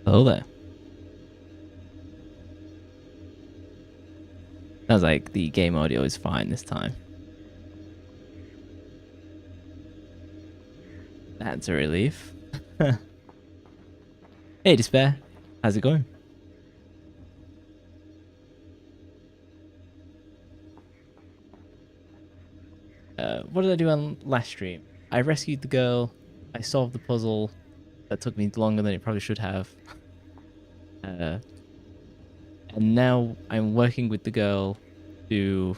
Hello there. Sounds like the game audio is fine this time. That's a relief. Hey, Despair. How's it going? What did I do on last stream? I rescued the girl. I solved the puzzle. That took me longer than it probably should have. And now I'm working with the girl to,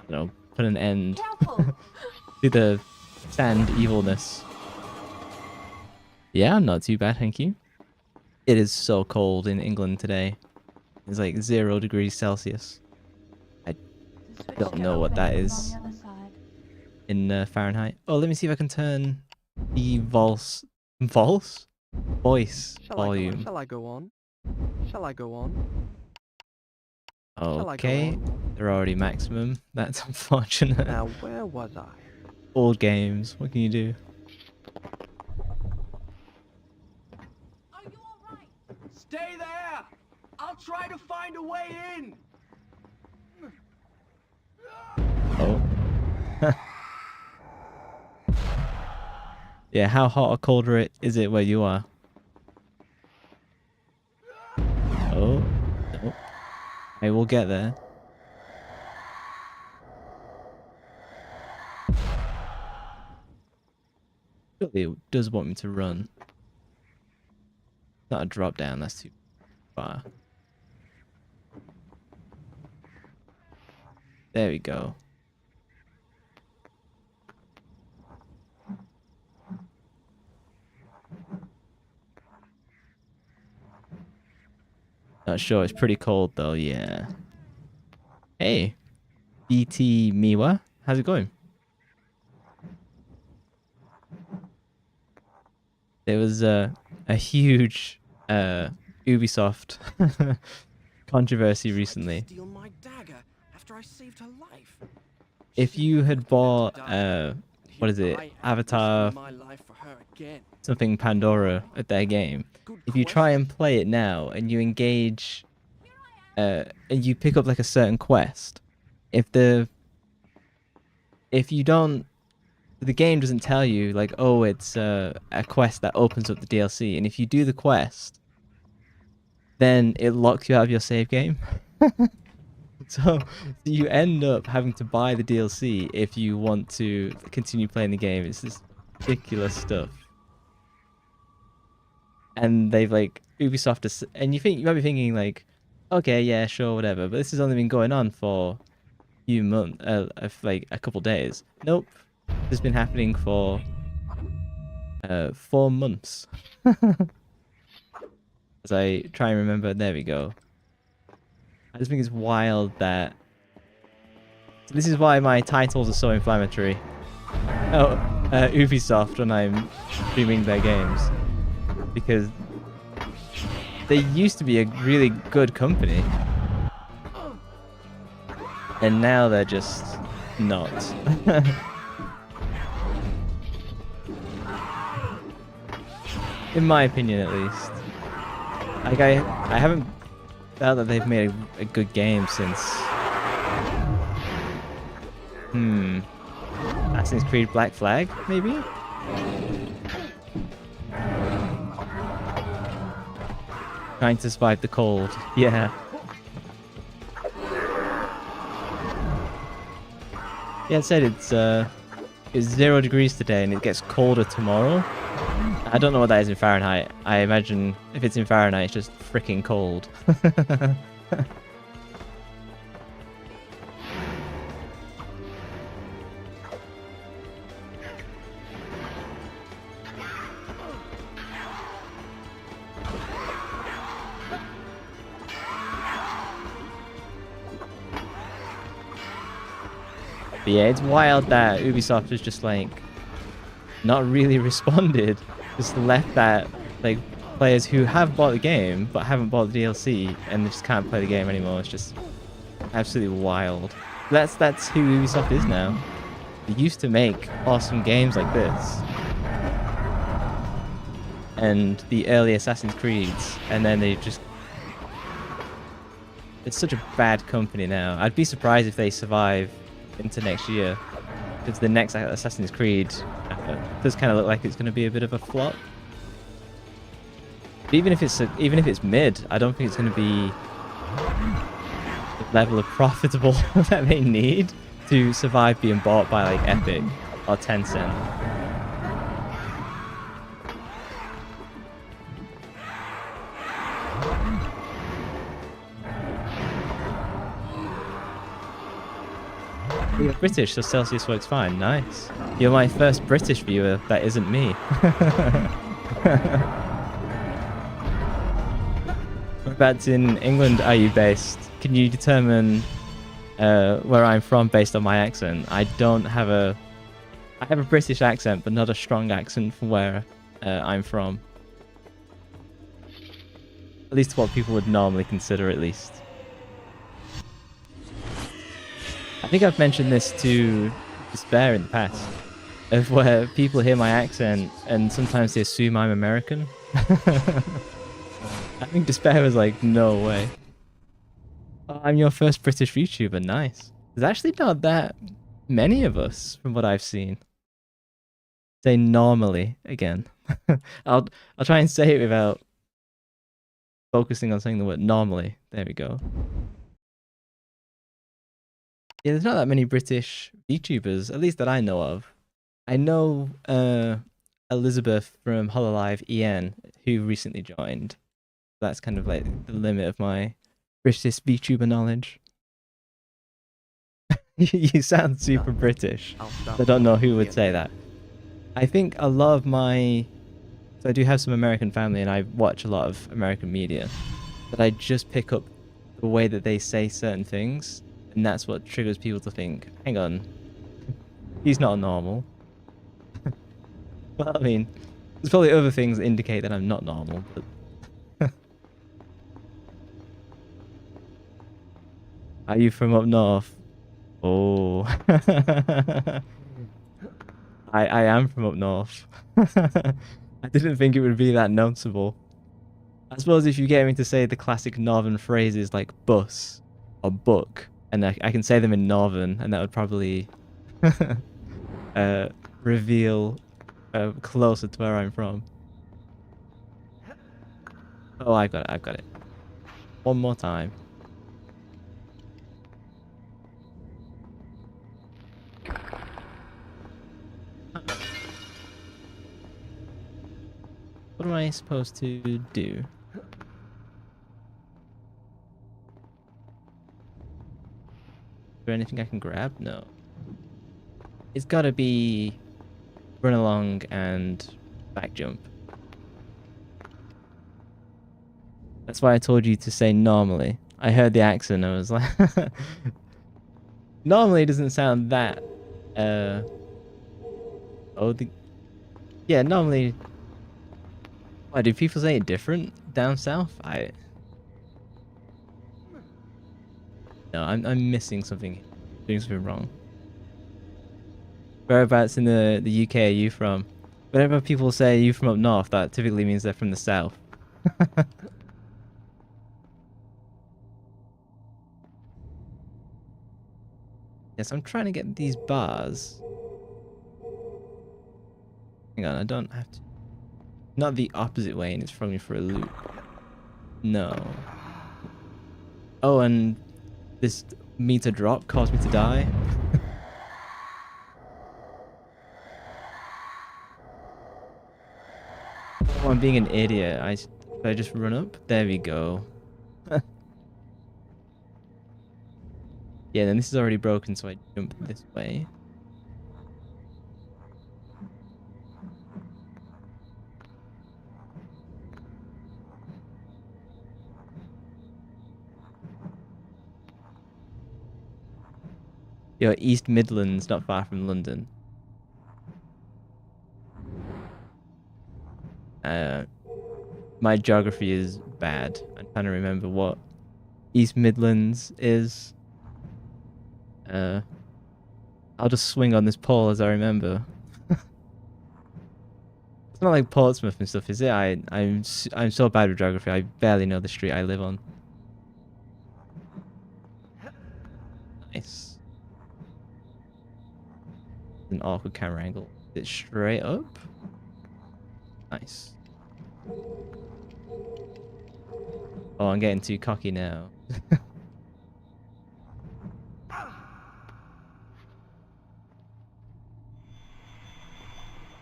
put an end to the sand evilness. Yeah, not too bad, thank you. It is so cold in England today. It's like 0 degrees Celsius. I don't know what that is in Fahrenheit. Oh, let me see if I can turn the voice volume. Shall I go on? Shall I go on? Okay, they're already maximum. That's unfortunate. Now, where was I? Old games. What can you do? Are you all right? Stay there! I'll try to find a way in! Oh. Yeah, how hot or cold is it where you are? Oh. No. I will get there. Surely it does want me to run. Not a drop down, that's too far. There we go. Not sure, it's pretty cold though, yeah. Hey, BT Miwa, how's it going? There was a huge Ubisoft controversy recently. Steal my dagger after I saved her life. If you had bought what is it, Avatar something Pandora at their game, if you try and play it now and you engage and you pick up like a certain quest, if you don't, the game doesn't tell you like, oh, it's a quest that opens up the DLC, and if you do the quest, then it locks you out of your save game. So you end up having to buy the DLC if you want to continue playing the game. It's this ridiculous stuff. And they've like Ubisoft, and you might be thinking like, okay, yeah, sure, whatever. But this has only been going on for a few months, like a couple days. Nope, this has been happening for 4 months. As I try and remember, there we go. I just think it's wild that... So this is why my titles are so inflammatory. Oh, Ubisoft when I'm streaming their games. Because they used to be a really good company. And now they're just not. In my opinion, at least. Like, I haven't felt that they've made a good game since... Assassin's Creed Black Flag, maybe? Trying to survive the cold. Yeah. Yeah, it said it's 0 degrees today and it gets colder tomorrow. I don't know what that is in Fahrenheit. I imagine if it's in Fahrenheit, it's just freaking cold. But yeah, it's wild that Ubisoft has just like not really responded. Just left that like players who have bought the game but haven't bought the DLC and they just can't play the game anymore. It's just absolutely wild. That's who Ubisoft is now. They used to make awesome games like this. and the early Assassin's Creeds, and then they just... It's such a bad company now. I'd be surprised if they survive into next year, because the next Assassin's Creed does kind of look like it's going to be a bit of a flop. But even if it's mid, I don't think it's going to be the level of profitable that they need to survive being bought by like Epic or Tencent. You're British, so Celsius works fine. Nice. You're my first British viewer that isn't me. Whereabouts in England are you based? Can you determine where I'm from based on my accent? I have a British accent, but not a strong accent from where I'm from. At least what people would normally consider, at least. I think I've mentioned this to Despair in the past, of where people hear my accent and sometimes they assume I'm American. I think Despair was like, no way. Oh, I'm your first British YouTuber, nice. There's actually not that many of us from what I've seen. Say normally again. I'll try and say it without focusing on saying the word normally. There we go. Yeah, there's not that many British VTubers, at least that I know of. I know Elizabeth from Hololive EN, who recently joined. That's kind of like the limit of my British VTuber knowledge. You sound super British. I don't know who would say that. I think a lot of my... So I do have some American family and I watch a lot of American media. But I just pick up the way that they say certain things. And that's what triggers people to think, hang on, he's not normal. Well, I mean, there's probably other things that indicate that I'm not normal, but... Are you from up north? Oh. I am from up north. I didn't think it would be that noticeable. I suppose if you get me to say the classic northern phrases like bus or book, and I can say them in northern, and that would probably reveal closer to where I'm from. Oh, I've got it. One more time. What am I supposed to do? Is there anything I can grab? No. It's gotta be run along and back jump. That's why I told you to say normally. I heard the accent, I was like... Normally doesn't sound that... Yeah, normally... Why, do people say it different down south? No, I'm missing something. Doing something wrong. Whereabouts in the UK are you from? Whenever people say you from up north, that typically means they're from the south. Yes, I'm trying to get these bars. Hang on, I don't have to... Not the opposite way and it's throwing me for a loop. No. Oh, and this meter drop caused me to die. Oh, I'm being an idiot. Should I just run up? There we go. Yeah, then this is already broken, so I jump this way. Yo, East Midlands, not far from London. My geography is bad. I'm trying to remember what East Midlands is. I'll just swing on this pole as I remember. It's not like Portsmouth and stuff, is it? I'm so bad with geography. I barely know the street I live on. Nice. An awkward camera angle. It's straight up. Nice. Oh, I'm getting too cocky now.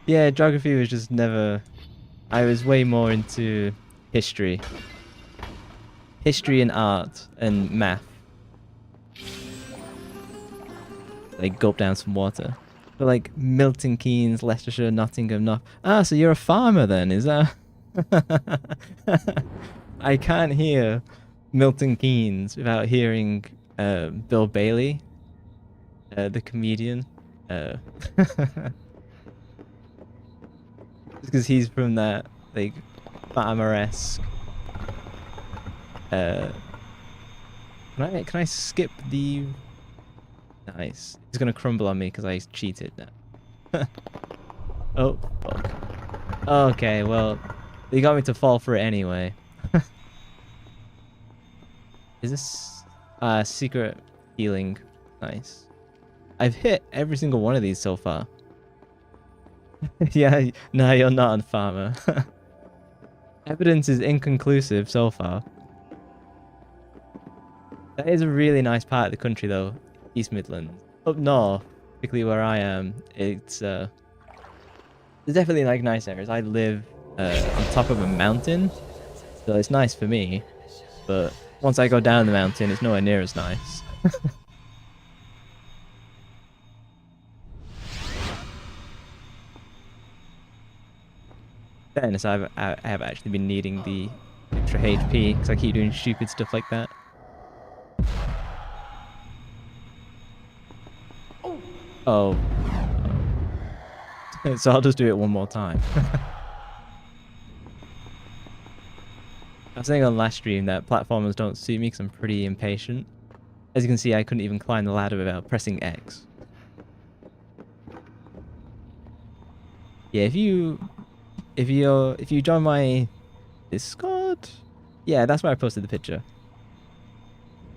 Yeah, geography was just never... I was way more into history. History and art and math. Like, gulp down some water. But like, Milton Keynes, Leicestershire, Nottingham, Ah, so you're a farmer then, is that... I can't hear Milton Keynes without hearing Bill Bailey, the comedian. Because he's from that like farmer-esque. Can I skip the? Nice. He's gonna crumble on me because I cheated now. Oh fuck. Okay, well, you got me to fall for it anyway. Is this secret healing? Nice. I've hit every single one of these so far. Yeah, no, you're not a farmer. Evidence is inconclusive so far. That is a really nice part of the country though, East Midlands. Up north, particularly where I am, it's there's definitely like nice areas. I live on top of a mountain, so it's nice for me. But once I go down the mountain, it's nowhere near as nice. Fairness, I have actually been needing the extra HP because I keep doing stupid stuff like that. Oh. So I'll just do it one more time. I was saying on last stream that platformers don't suit me because I'm pretty impatient. As you can see, I couldn't even climb the ladder without pressing X. Yeah, if you join my Discord, yeah, that's where I posted the picture.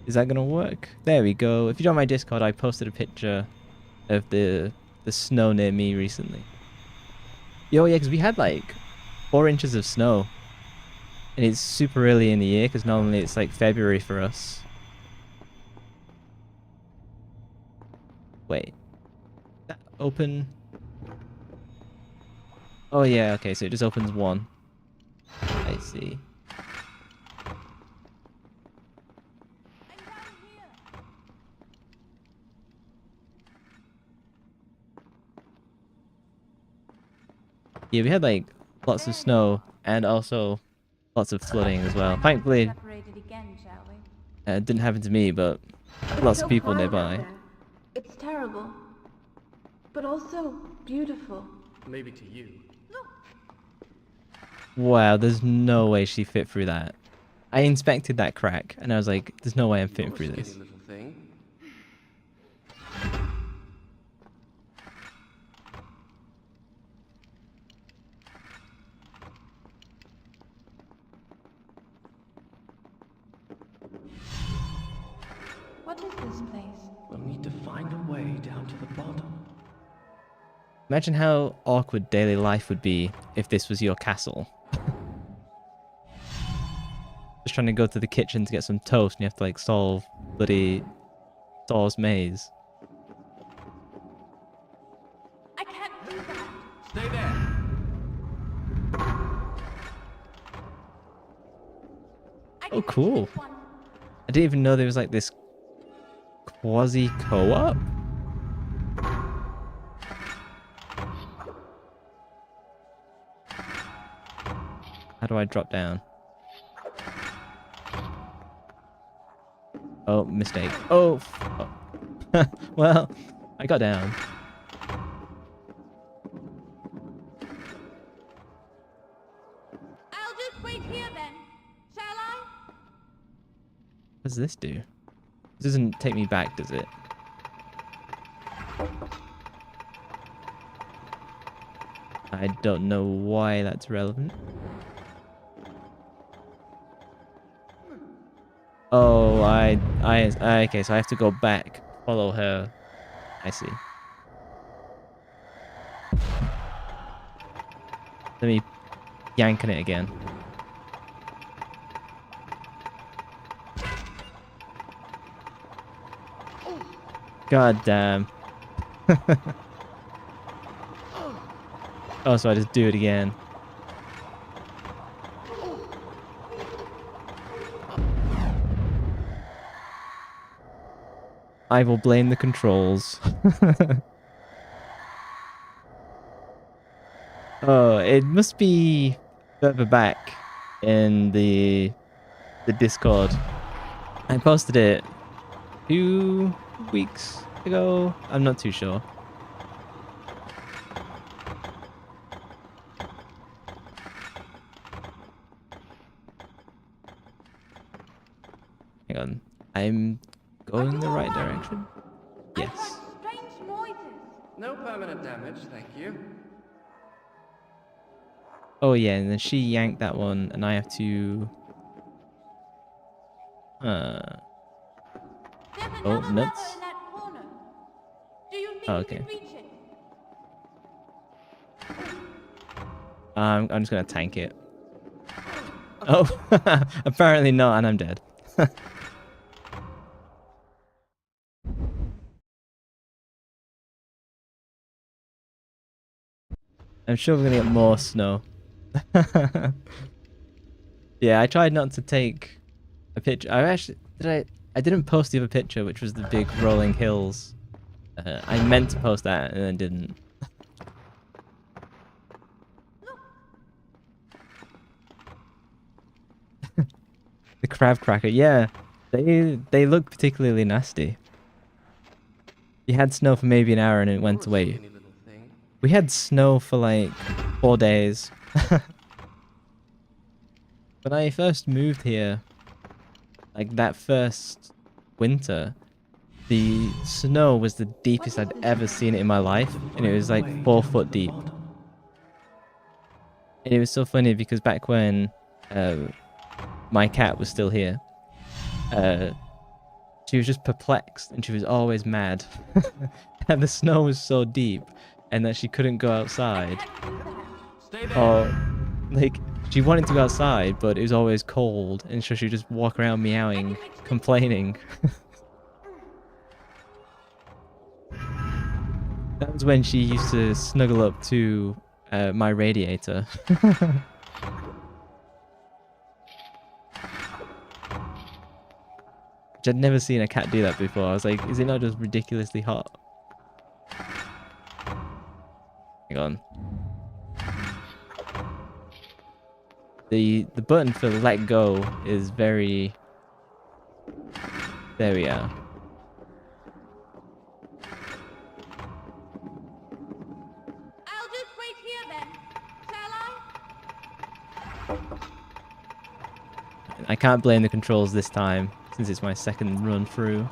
Is that gonna work? There we go. If you join my Discord, I posted a picture of the snow near me recently. Yo, yeah, because we had like 4 inches of snow, and it's super early in the year because normally it's like February for us. Wait, that open? Oh yeah, okay, so it just opens one. I see. Yeah, we had like lots of snow and also lots of flooding as well. Thankfully, it didn't happen to me, but lots of people nearby. It's terrible, but also beautiful. Maybe to you. Wow, there's no way she fit through that. I inspected that crack and I was like, there's no way I'm fitting through this. Little thing. What is this place? We'll need to find a way down to the bottom. Imagine how awkward daily life would be if this was your castle. Just trying to go to the kitchen to get some toast and you have to like solve bloody Thor's maze. I can't do that. Stay there. Oh, cool. I didn't even know there was like this quasi co-op. How do I drop down? Oh, mistake. Oh, well, I got down. I'll just wait here then. Shall I? What does this do? This doesn't take me back, does it? I don't know why that's relevant. Oh, okay, so I have to go back, follow her. I see. Let me yank on it again. God damn. Oh, so I just do it again. I will blame the controls. Oh, it must be further back in the Discord. I posted it 2 weeks ago. I'm not too sure. Hang on. I'm going the right direction? I Yes. heard strange noises. No permanent damage, thank you. Oh yeah, and then she yanked that one, and I have to... There's Oh, another lever nuts. in that corner. Do you think Oh, you okay. can reach it? I'm just gonna tank it. Oh, apparently not, and I'm dead. I'm sure we're gonna get more snow. Yeah, I tried not to take a picture. I didn't post the other picture, which was the big rolling hills. I meant to post that and then didn't. The crab cracker, yeah, they look particularly nasty. You had snow for maybe an hour and it went You're a away. skinny little thing. We had snow for like 4 days. When I first moved here, like that first winter, the snow was the deepest I'd ever seen it in my life, and it was like 4 foot deep. And it was so funny because back when my cat was still here, she was just perplexed and she was always mad. And the snow was so deep and that she couldn't go outside. Stay there. Or, like, she wanted to go outside, but it was always cold, and so she would just walk around meowing, complaining. That was when she used to snuggle up to my radiator. Which I'd never seen a cat do that before. I was like, is it not just ridiculously hot? Hang on. The button for let go is very... There we are. I'll just wait here then. Shall I? I can't blame the controls this time, since it's my second run through.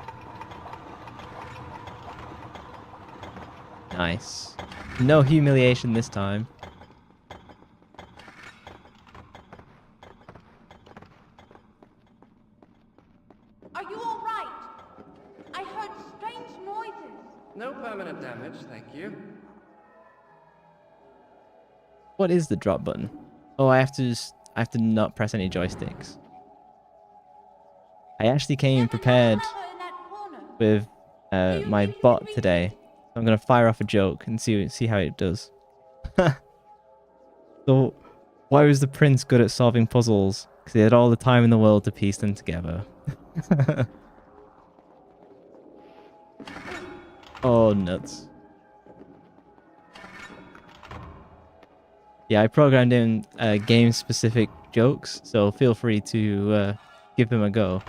Nice. No humiliation this time. Are you all right? I heard strange noises. No permanent damage, thank you. What is the drop button? Oh, I have to not press any joysticks. I actually came prepared There's another lever in that corner. with my think you bot can reach today. I'm gonna fire off a joke and see how it does. So, why was the prince good at solving puzzles? Because he had all the time in the world to piece them together. Oh, nuts. Yeah, I programmed in game-specific jokes, so feel free to give them a go.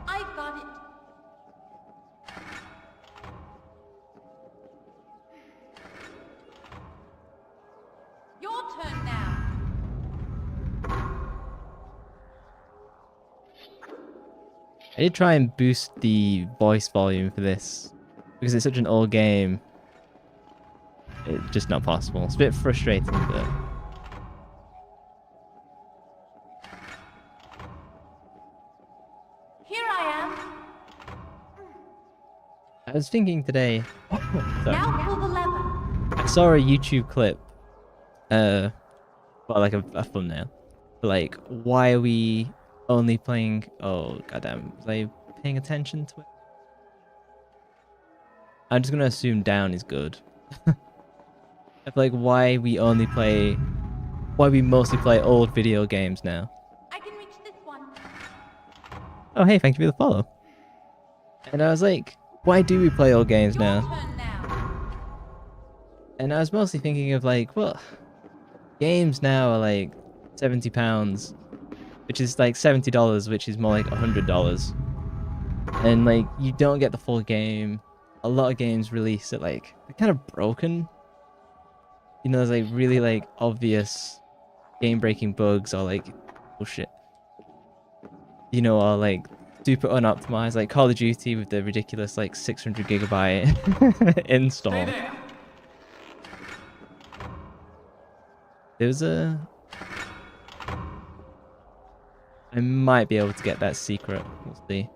I got it. Your turn now. I did try and boost the voice volume for this, because it's such an old game. just not possible. It's a bit frustrating, but Here I I was thinking today. am. Sorry. Now pull the lever. I saw a YouTube clip, well, like a thumbnail, like why are we only playing? Oh goddamn, was I paying attention to it? I'm just gonna assume down is good. Of like why we mostly play old video games now. I can reach this one. Oh hey, thank you for the follow. And I was like, why do we play old games Your now? turn now. And I was mostly thinking of like, well, games now are like £70, which is like $70, which is more like $100. And like you don't get the full game. A lot of games release at like they're kind of broken. You know, there's like really like obvious game-breaking bugs or like bullshit. You know, or like super unoptimized, like Call of Duty with the ridiculous like 600 gigabyte install. Stay there. There's I might be able to get that secret. We'll see.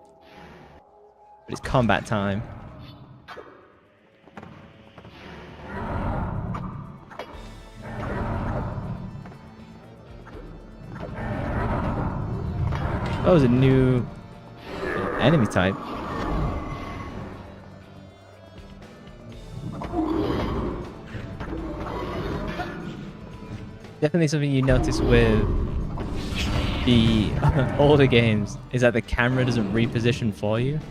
But it's combat time. Oh, there's a new enemy type. Definitely something you notice with the older games is that the camera doesn't reposition for you.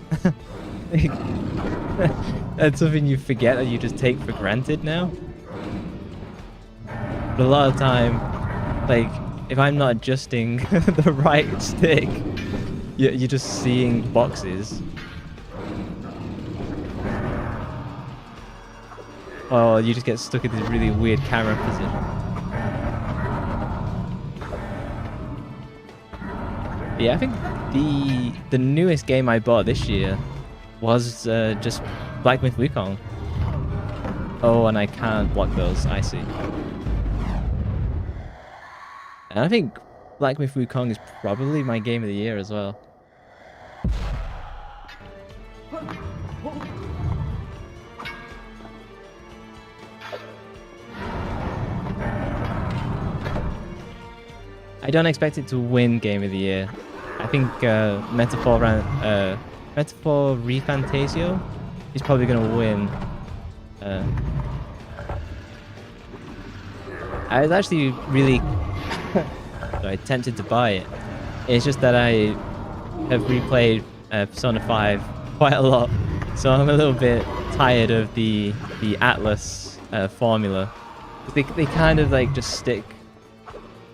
That's something you forget or you just take for granted now. But a lot of time, like, if I'm not adjusting the right stick, you're just seeing boxes. Or you just get stuck in this really weird camera position. Yeah, I think the newest game I bought this year was just Black Myth Wukong. Oh, and I can't block those. I see. And I think Black Myth Wukong is probably my game of the year as well. I don't expect it to win game of the year. I think Metaphor Refantasio is probably going to win. I was actually really tempted to buy it. It's just that I have replayed Persona 5 quite a lot, so I'm a little bit tired of the Atlas formula. They kind of like just stick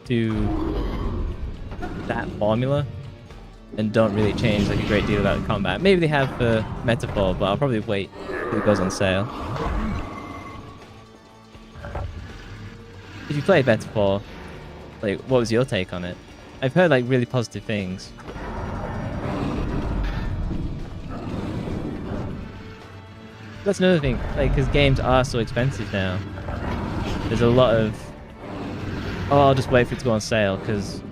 to that formula and don't really change like a great deal about the combat. Maybe they have for Metaphor, but I'll probably wait till it goes on sale. If you played Metaphor, like, what was your take on it? I've heard like really positive things. That's another thing, like, because games are so expensive now. There's a lot of, oh, I'll just wait for it to go on sale, because,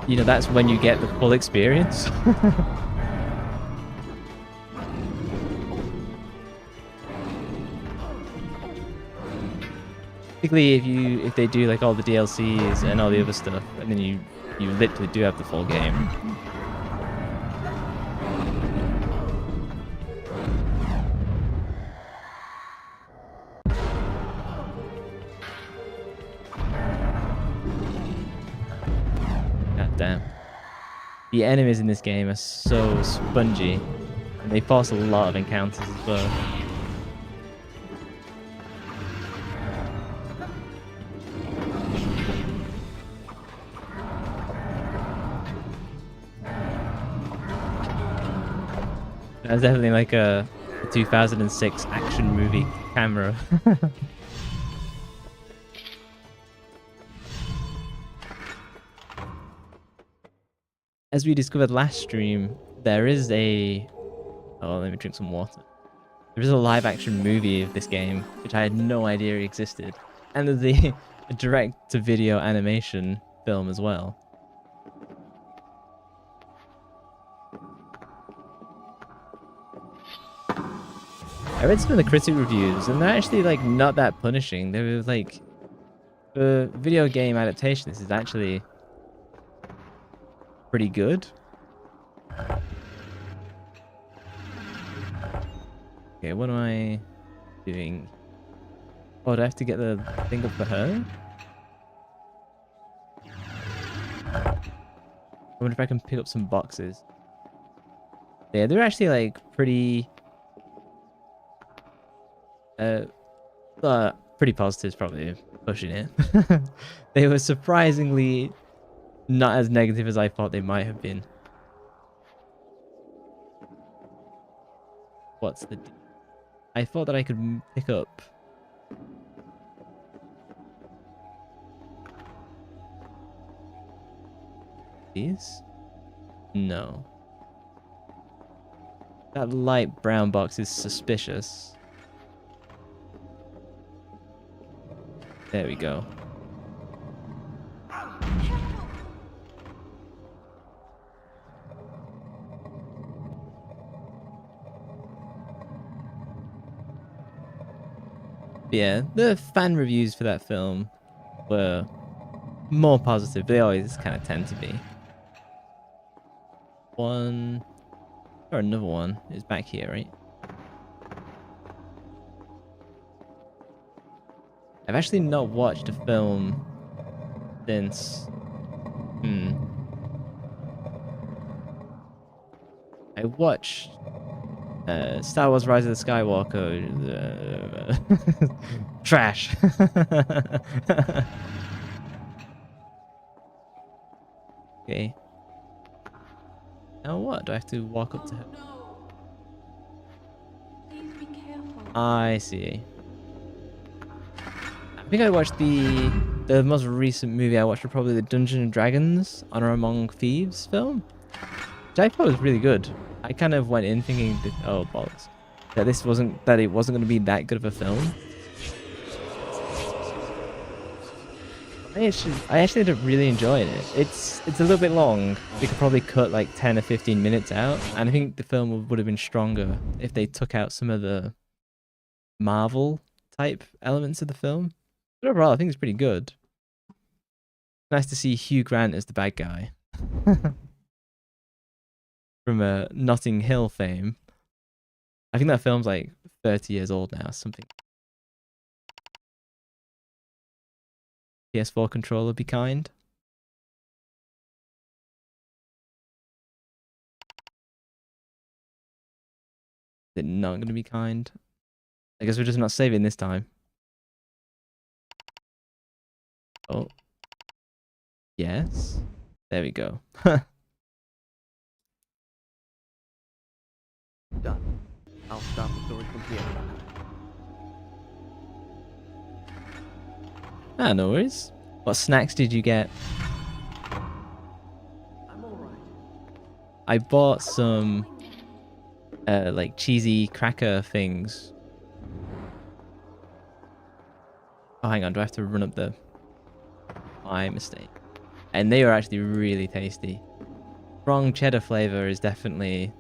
you know, that's when you get the full experience. Particularly if they do like all the DLCs and all the other stuff, and then you literally do have the full game. God damn. The enemies in this game are so spongy, and they force a lot of encounters as well. That's definitely like a 2006 action movie camera. As we discovered last stream, there is a... Oh, let me drink some water. There is a live action movie of this game, which I had no idea existed. And there's the direct to video animation film as well. I read some of the critic reviews and they're actually like not that punishing. They were like, for video game adaptation, this is actually pretty good. Okay, what am I doing? Oh, do I have to get the thing up for her? I wonder if I can pick up some boxes. Yeah, they're actually like pretty... pretty positive is probably pushing it. They were surprisingly not as negative as I thought they might have been. What's the... I thought that I could pick up... these? No. That light brown box is suspicious. There we go. Yeah, the fan reviews for that film were more positive. They always kind of tend to be. One... or another one is back here, right? I've actually not watched a film since... I watched Star Wars Rise of the Skywalker. Trash. Okay. Now what? Do I have to walk up to her? No. Please be careful. I see. I think I watched the most recent movie I watched was probably the Dungeons and Dragons Honor Among Thieves film, which I thought was really good. I kind of went in thinking that, oh bollocks, that it wasn't going to be that good of a film. I actually ended up really enjoying it. It's a little bit long. They could probably cut like 10 or 15 minutes out, and I think the film would have been stronger if they took out some of the Marvel type elements of the film. But overall, I think it's pretty good. Nice to see Hugh Grant as the bad guy. From Notting Hill fame. I think that film's like 30 years old now, something. PS4 controller, be kind. Is it not going to be kind? I guess we're just not saving this time. Oh. Yes. There we go. Done. I'll stop the story from here. Ah, no worries. What snacks did you get? I'm alright. I bought some like cheesy cracker things. Oh, hang on. Do I have to run up the... My mistake. And they were actually really tasty. Strong cheddar flavor is definitely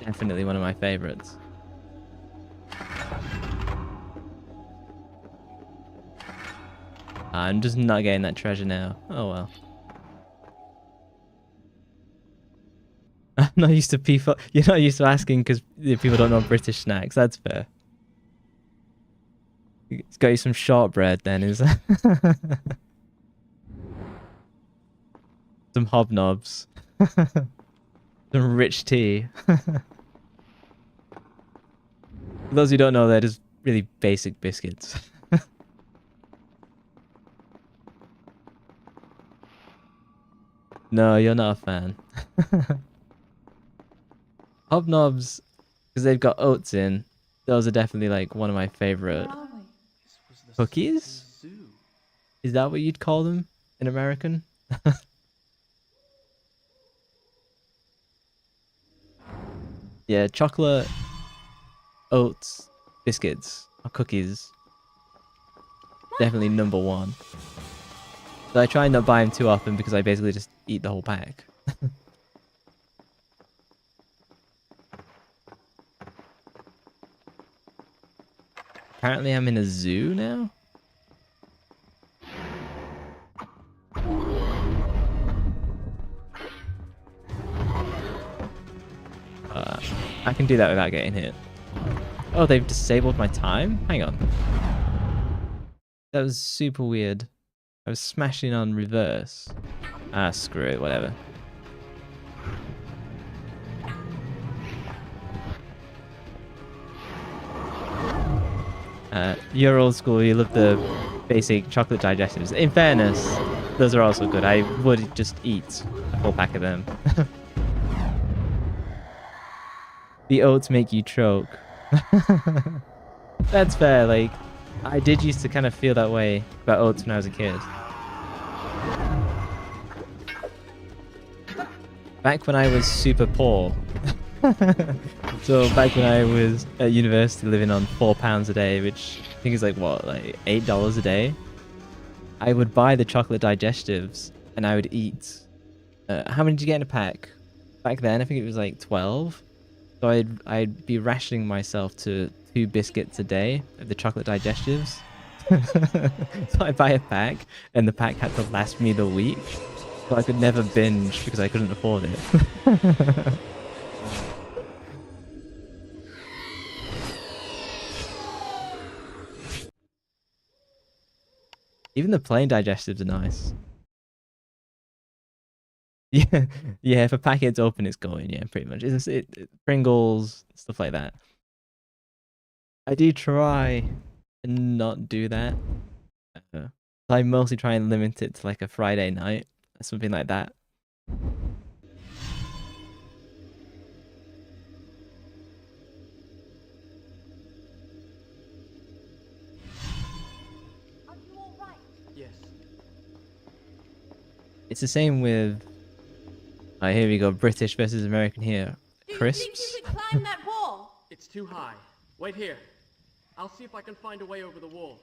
one of my favorites. I'm just not getting that treasure now. Oh well. I'm not used to people. You're not used to asking because people don't know British snacks. That's fair. It's got you some shortbread then, is that? Some hobnobs. Some rich tea. For those who don't know, they're just really basic biscuits. No, you're not a fan. Hobnobs, because they've got oats in, those are definitely like one of my favorite Where are we? This was the cookies? zoo. Is that what you'd call them in American? Yeah, chocolate oats, biscuits, or cookies. Definitely number one. So I try not buy them too often because I basically just eat the whole pack. Apparently I'm in a zoo now? I can do that without getting hit. Oh, they've disabled my time? Hang on. That was super weird. I was smashing on reverse. Ah, screw it, whatever. You're old school, you love the basic chocolate digestives. In fairness, those are also good. I would just eat a full pack of them. The oats make you choke. That's fair, like, I did used to kind of feel that way about oats when I was a kid. Back when I was super poor. So back when I was at university living on £4 a day, which I think is like what, like $8 a day, I would buy the chocolate digestives and I would eat. How many did you get in a pack? Back then I think it was like 12. So I'd be rationing myself to 2 biscuits a day of the chocolate digestives. So I buy a pack and the pack had to last me the week. So I could never binge because I couldn't afford it. Even the plain digestives are nice. Yeah, yeah. If a packet's open, it's going. Yeah, pretty much. Pringles, stuff like that. I do try and not do that. I mostly try and limit it to like a Friday night, or something like that. Are you all right? Yes. It's the same with. Oh, here we go. British versus American here. Do you Crisps. think you could climb that wall? It's too high. Wait here. I'll see if I can find a way over the wall.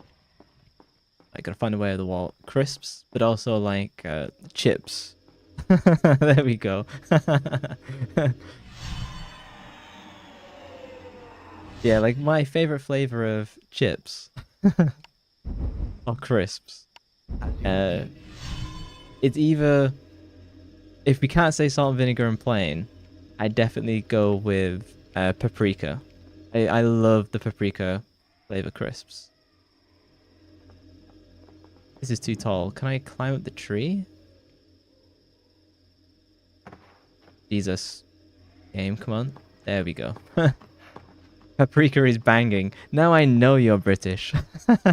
I gotta find a way of the wall. Crisps, but also like chips. There we go. Yeah, like my favorite flavor of chips or crisps. It's either, if we can't say salt and vinegar and plain, I definitely go with paprika. I love the paprika flavor crisps. This is too tall. Can I climb up the tree? Jesus. Game, come on. There we go. Paprika is banging. Now I know you're British. That's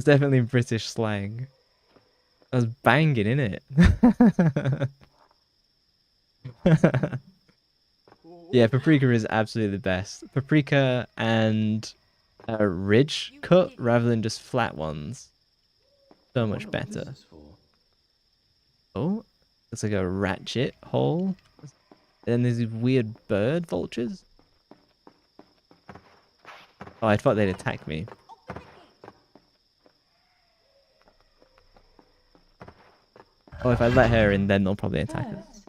definitely British slang. I was banging, innit? Yeah, paprika is absolutely the best. Paprika and ridge cut rather than just flat ones. So much better. Oh, it's like a ratchet hole. And then there's these weird bird vultures. Oh, I thought they'd attack me. Oh, if I let her in, then they'll probably attack us.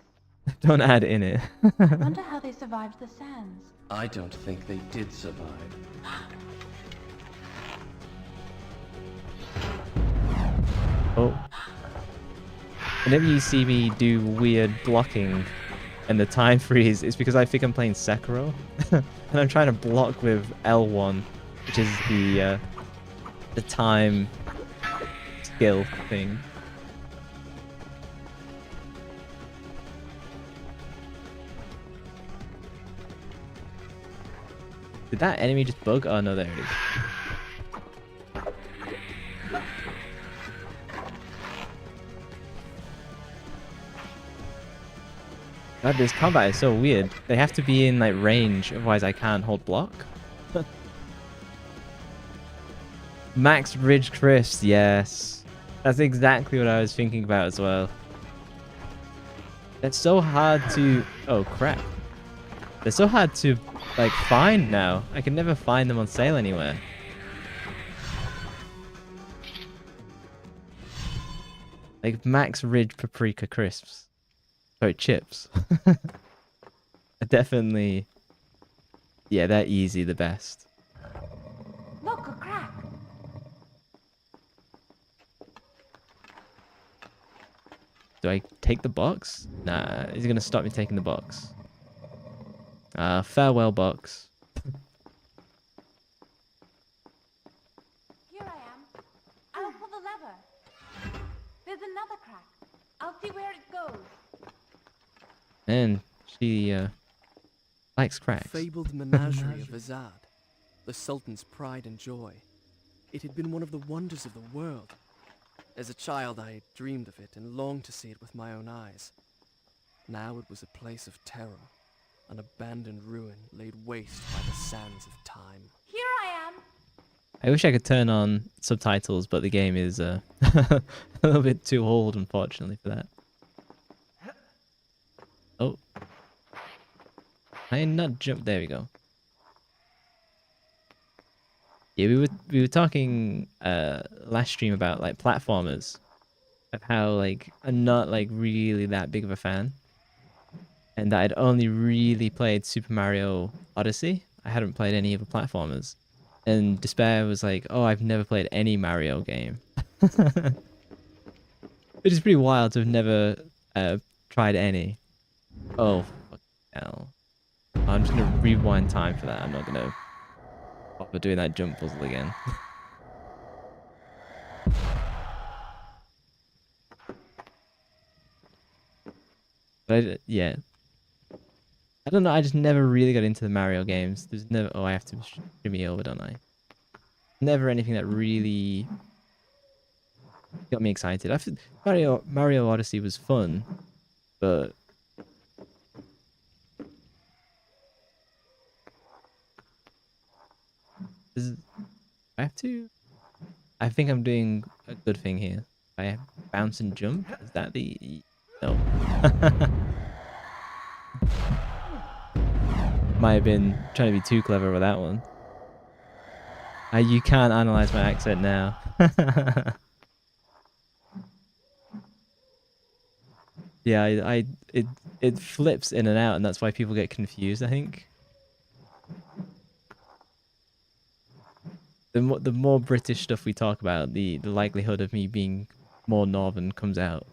Don't add in it. I wonder how they survived the sands. I don't think they did survive. Oh. Whenever you see me do weird blocking and the time freeze, it's because I think I'm playing Sekiro. And I'm trying to block with L1, which is the time skill thing. Did that enemy just bug? Oh no, there it is. God, this combat is so weird. They have to be in like range, otherwise I can't hold block. Max Ridge Crisps, yes. That's exactly what I was thinking about as well. It's so hard to... Oh crap. They're so hard to like find now. I can never find them on sale anywhere. Like Max Ridge Paprika Crisps. Sorry, chips. Are definitely, yeah, they're easy the best. Look, a crack. Do I take the box? Nah, he's gonna stop me taking the box. Farewell box. Here I am. I'll pull the lever. There's another crack. I'll see where it goes. And she likes cracks. Fabled menagerie of Azad, the Sultan's pride and joy. It had been one of the wonders of the world. As a child, I had dreamed of it and longed to see it with my own eyes. Now it was a place of terror, an abandoned ruin laid waste by the sands of time. Here I am. I wish I could turn on subtitles, but the game is a little bit too old, unfortunately, for that. Oh. I not jump. There we go. Yeah, we were talking last stream about like platformers, of how like I'm not like really that big of a fan, and that I'd only really played Super Mario Odyssey. I hadn't played any of the platformers, and Despair was like, "Oh, I've never played any Mario game," which is pretty wild to have never tried any. Oh, fuck hell. I'm just gonna rewind time for that. I'm not gonna bother doing that jump puzzle again. But yeah, I don't know. I just never really got into the Mario games. There's never. Oh, I have to shimmy over, don't I? Never anything that really got me excited. I feel Mario Odyssey was fun, but I have to. I think I'm doing a good thing here. I bounce and jump. Is that the no? Might have been trying to be too clever with that one. You can't analyze my accent now. Yeah, it flips in and out, and that's why people get confused, I think. The more British stuff we talk about, the likelihood of me being more northern comes out.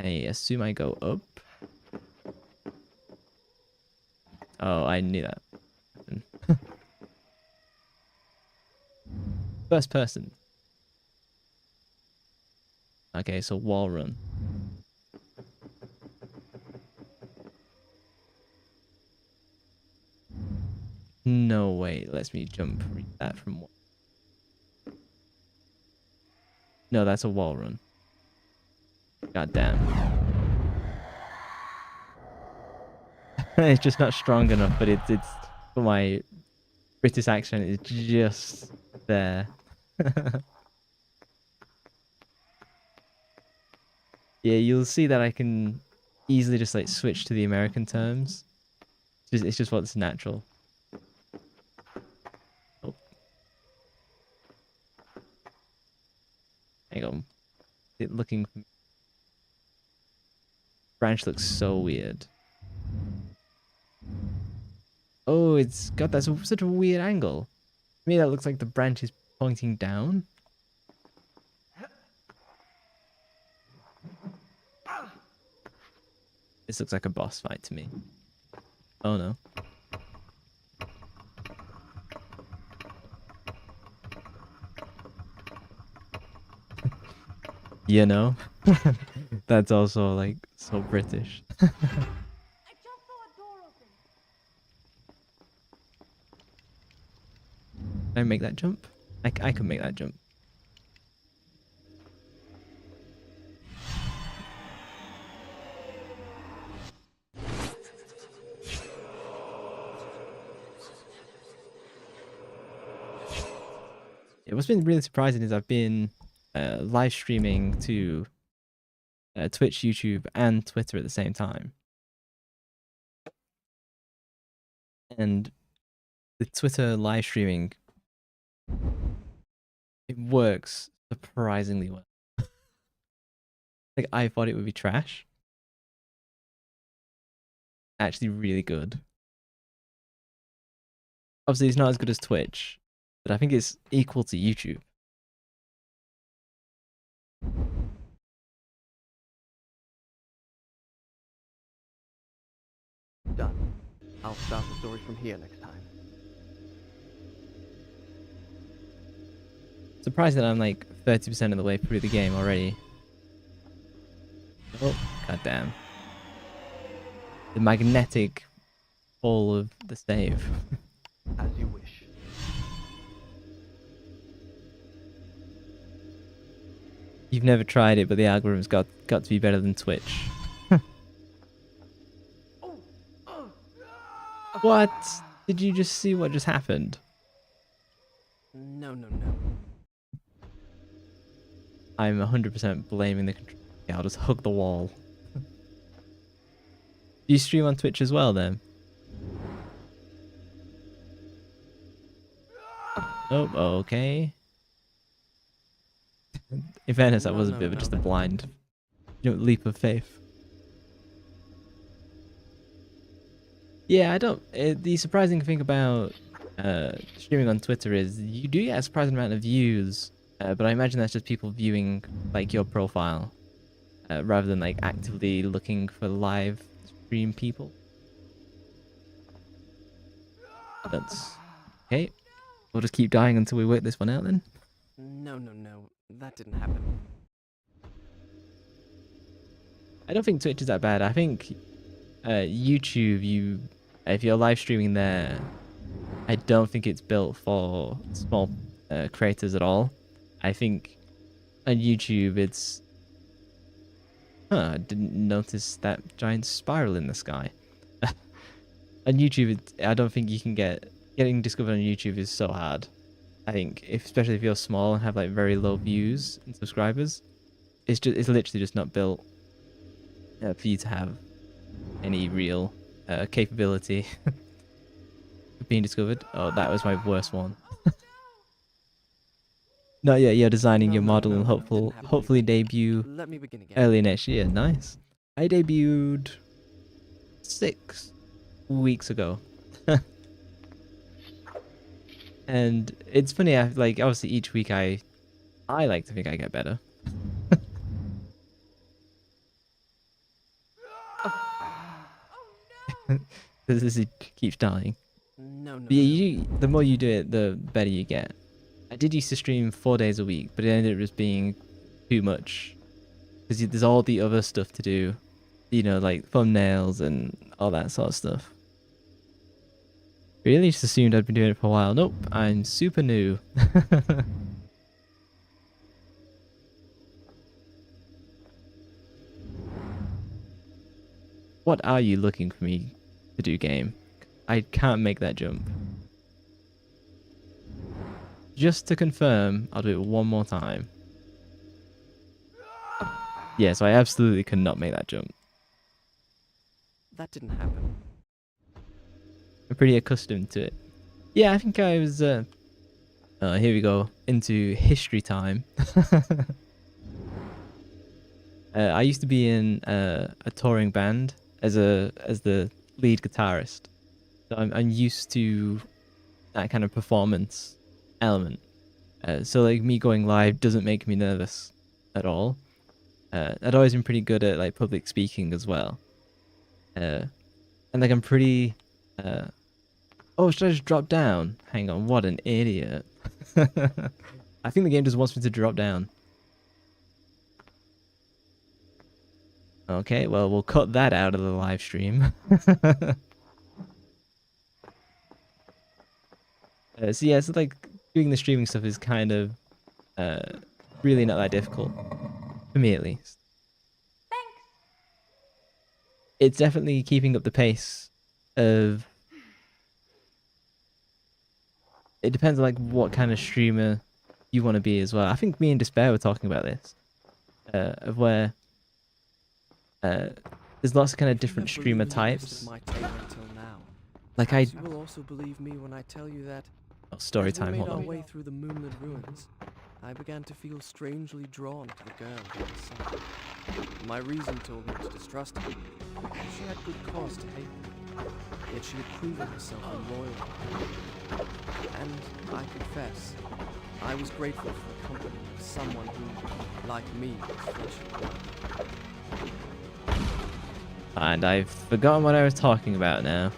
I assume I go up. Oh, I knew that. First person. Okay, so wall run. No way it lets me jump read that from one. No, that's a wall run. God damn. It's just not strong enough, but it's for my British accent is just there. Yeah, you'll see that I can easily just like switch to the American terms. It's just what's natural. Oh. Hang on. It looking branch looks so weird. Oh, it's got that such a weird angle. To me, that looks like the branch is pointing down. This looks like a boss fight to me. Oh no. You know? That's also like so British. I just saw a door open. Can I make that jump? I can make that jump. what's been really surprising is I've been live streaming to Twitch, YouTube, and Twitter at the same time. And the Twitter live streaming, it works surprisingly well. Like, I thought it would be trash. Actually really good. Obviously, it's not as good as Twitch, but I think it's equal to YouTube. Done. I'll start the story from here next time. Surprised that I'm like 30% of the way through the game already. Oh, goddamn. The magnetic ball of the save. As you wish. You've never tried it, but the algorithm's got to be better than Twitch. What? Did you just see what just happened? No. I'm 100% blaming the controller. Yeah, I'll just hug the wall. Do you stream on Twitch as well then? Oh, okay. In fairness, that was a bit of just a blind, leap of faith. Yeah, I don't. The surprising thing about streaming on Twitter is you do get a surprising amount of views, but I imagine that's just people viewing like your profile rather than like actively looking for live stream people. That's okay. We'll just keep dying until we work this one out then. No. That didn't happen. I don't think Twitch is that bad. I think YouTube, if you're live streaming there, I don't think it's built for small creators at all. I think on YouTube it's... I didn't notice that giant spiral in the sky. On YouTube, I don't think you can getting discovered on YouTube is so hard. I think, especially if you're small and have like very low views and subscribers, it's literally just not built for you to have any real capability of being discovered. Oh, that was my worst one. No, yeah, you're designing your model and hopefully debut Let me begin again. early next year. Nice. I debuted 6 weeks ago. And it's funny, like obviously each week I like to think I get better. This keeps dying. No. But yeah, the more you do it, the better you get. I did used to stream 4 days a week, but it ended up just being too much because there's all the other stuff to do, like thumbnails and all that sort of stuff. Really just assumed I'd been doing it for a while. Nope, I'm super new. What are you looking for me to do, game? I can't make that jump. Just to confirm, I'll do it one more time. Yeah, so I absolutely cannot make that jump. That didn't happen. I'm pretty accustomed to it. Yeah, I think I was... here we go. Into history time. I used to be in a touring band as the lead guitarist. So I'm used to that kind of performance element. So like me going live doesn't make me nervous at all. I'd always been pretty good at like public speaking as well. And like I'm pretty... Oh, should I just drop down? Hang on, what an idiot. I think the game just wants me to drop down. Okay, well, we'll cut that out of the live stream. So yeah, so like doing the streaming stuff is kind of really not that difficult. For me, at least. Thanks. It's definitely keeping up the pace of... It depends on like what kind of streamer you want to be as well. I think me and Despair were talking about this, of where there's lots of kind of different If you have streamer believed most types. of my tale until now, Like I, perhaps you will also believe me when I tell you that oh, story as we time. made Hold our on. way through the moonlit ruins, I began to feel strangely drawn to the girl who I saw. My reason told me to distrust her. She had good cause to hate me, yet she had proven herself unloyal. And I confess, I was grateful for the company of someone who, like me, was flesh and blood. And I've forgotten what I was talking about now.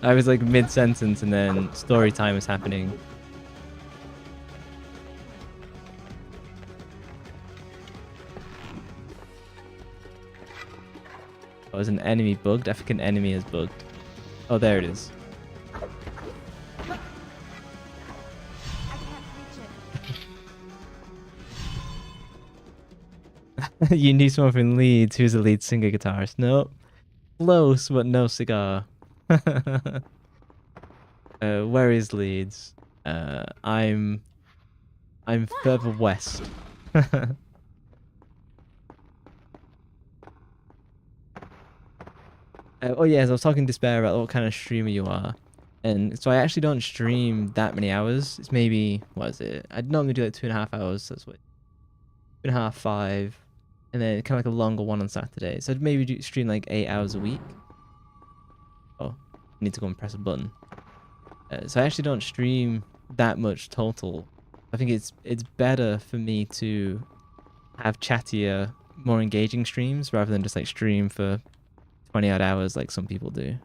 I was like mid-sentence and then story time was happening. Oh, is an enemy bugged? I think an enemy is bugged. Oh, there it is. I can't reach it. You need someone from Leeds who's a lead singer guitarist. Nope. Close, but no cigar. Where is Leeds? I'm further west. Oh yes, I was talking to Despair about what kind of streamer you are. And so I actually don't stream that many hours. It's maybe, what is it? I'd normally do like 2.5 hours. That's what, 2.5, 5. And then kind of like a longer one on Saturday. So I'd maybe stream like 8 hours a week. Oh, I need to go and press a button. So I actually don't stream that much total. I think it's better for me to have chattier, more engaging streams rather than just like stream for 20 odd hours like some people do.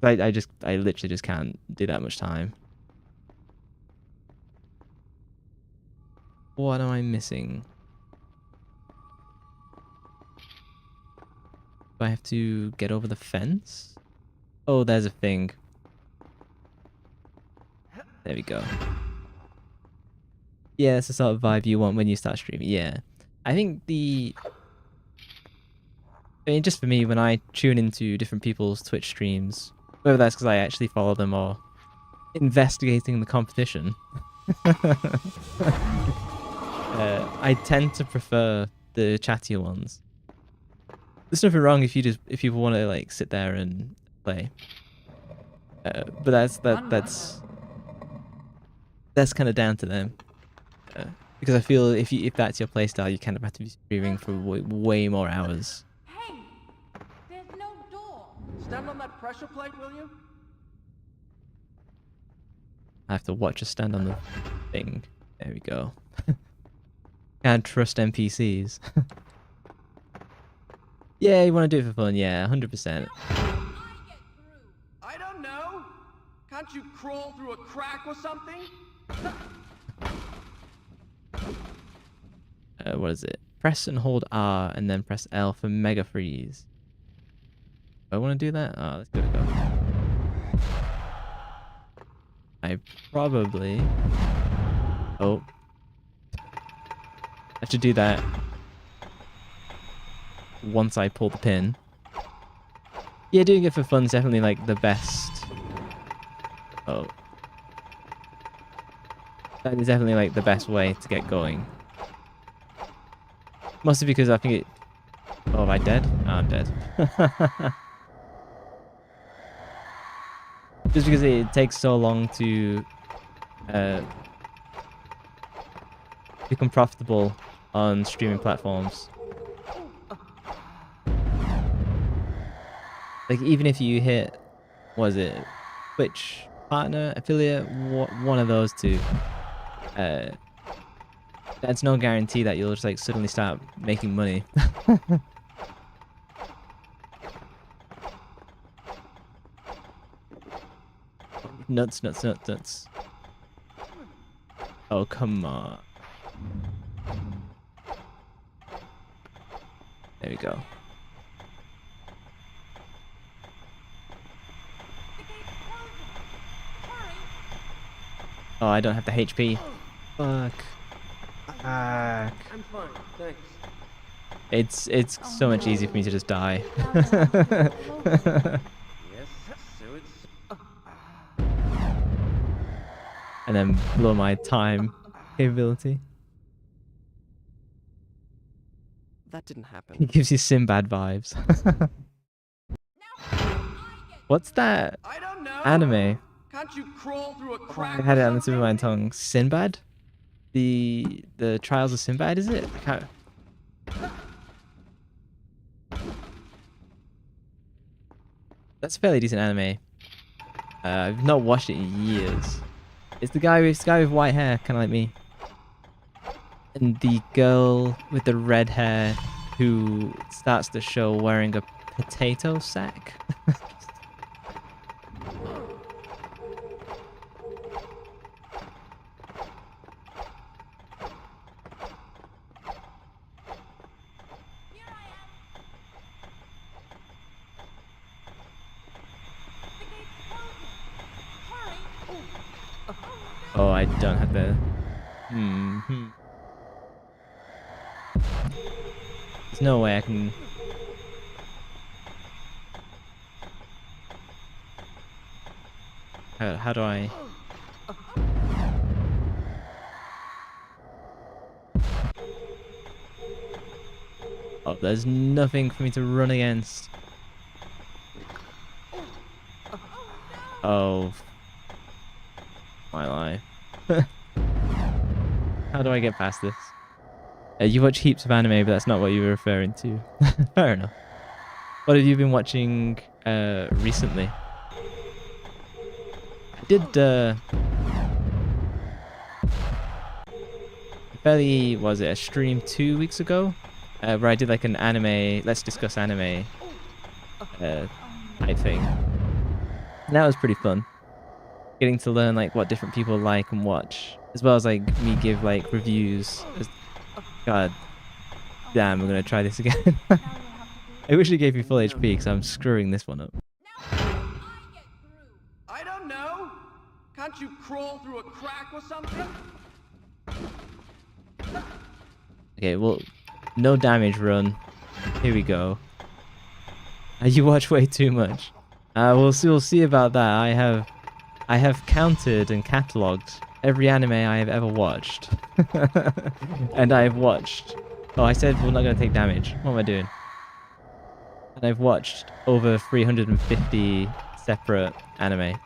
I literally just can't do that much time. What am I missing? Do I have to get over the fence? Oh, there's a thing. There we go. Yeah, it's the sort of vibe you want when you start streaming. Yeah. I think I mean, just for me, when I tune into different people's Twitch streams, whether that's because I actually follow them or investigating the competition, I tend to prefer the chattier ones. There's nothing wrong if people want to like sit there and play, but that's kind of down to them. Because I feel if that's your playstyle, you kind of have to be streaming for way more hours. Hey, there's no door. Stand on that pressure plate, will you? I have to watch her stand on the thing. There we go. Can't trust NPCs. Yeah, you want to do it for fun? Yeah, 100%. I don't know. Can't you crawl through a crack or something? What is it? Press and hold R and then press L for mega freeze. Do I want to do that? Oh, let's give it a go. I probably... Oh. I should do that once I pull the pin. Yeah, doing it for fun is definitely like the best. Oh. That is definitely like the best way to get going. Mostly because I think it... Oh, am I dead? Oh, I'm dead. Just because it takes so long to become profitable on streaming platforms. Like, even if you hit... What is it? Twitch partner, affiliate, one of those two. That's no guarantee that you'll just like suddenly start making money. Nuts. Oh, come on. There we go. Oh, I don't have the HP. Fuck. I'm fine, thanks. It's so much easier for me to just die. Yes, so it's... and then blow my time capability. That didn't happen. He gives you Sinbad vibes. What's that I don't know. anime? Can't you crawl through a I crack? had it or on the tip of my something? tongue. Sinbad? The Trials of Sinbad, is it? I can't... That's a fairly decent anime. I've not watched it in years. It's the guy with white hair, kind of like me, and the girl with the red hair who starts the show wearing a potato sack. Oh, I don't have the... There's no way I can... How do I... Oh, there's nothing for me to run against. Oh. My life. How do I get past this? You watch heaps of anime, but that's not what you were referring to. Fair enough. What have you been watching recently? I did was it a stream 2 weeks ago? Where I did like an anime, let's discuss anime type thing. And that was pretty fun. Getting to learn like what different people like and watch, as well as like me give like reviews. God damn, I'm gonna try this again. I wish it gave me full HP because I'm screwing this one up. I don't know. Can't you crawl through a crack or something? Okay, well, no damage run. Here we go. You watch way too much. We'll see about that. I have counted and catalogued every anime I have ever watched. And I've watched... Oh, I said we're not going to take damage. What am I doing? And I've watched over 350 separate anime.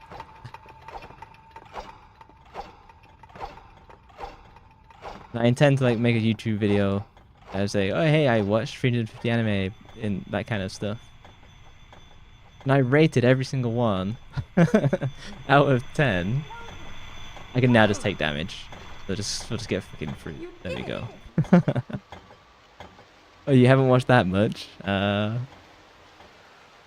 I intend to like make a YouTube video and say, oh hey, I watched 350 anime and that kind of stuff. And I rated every single one out of 10. I can now just take damage. We'll just get freaking free. There we go. Oh, you haven't watched that much? I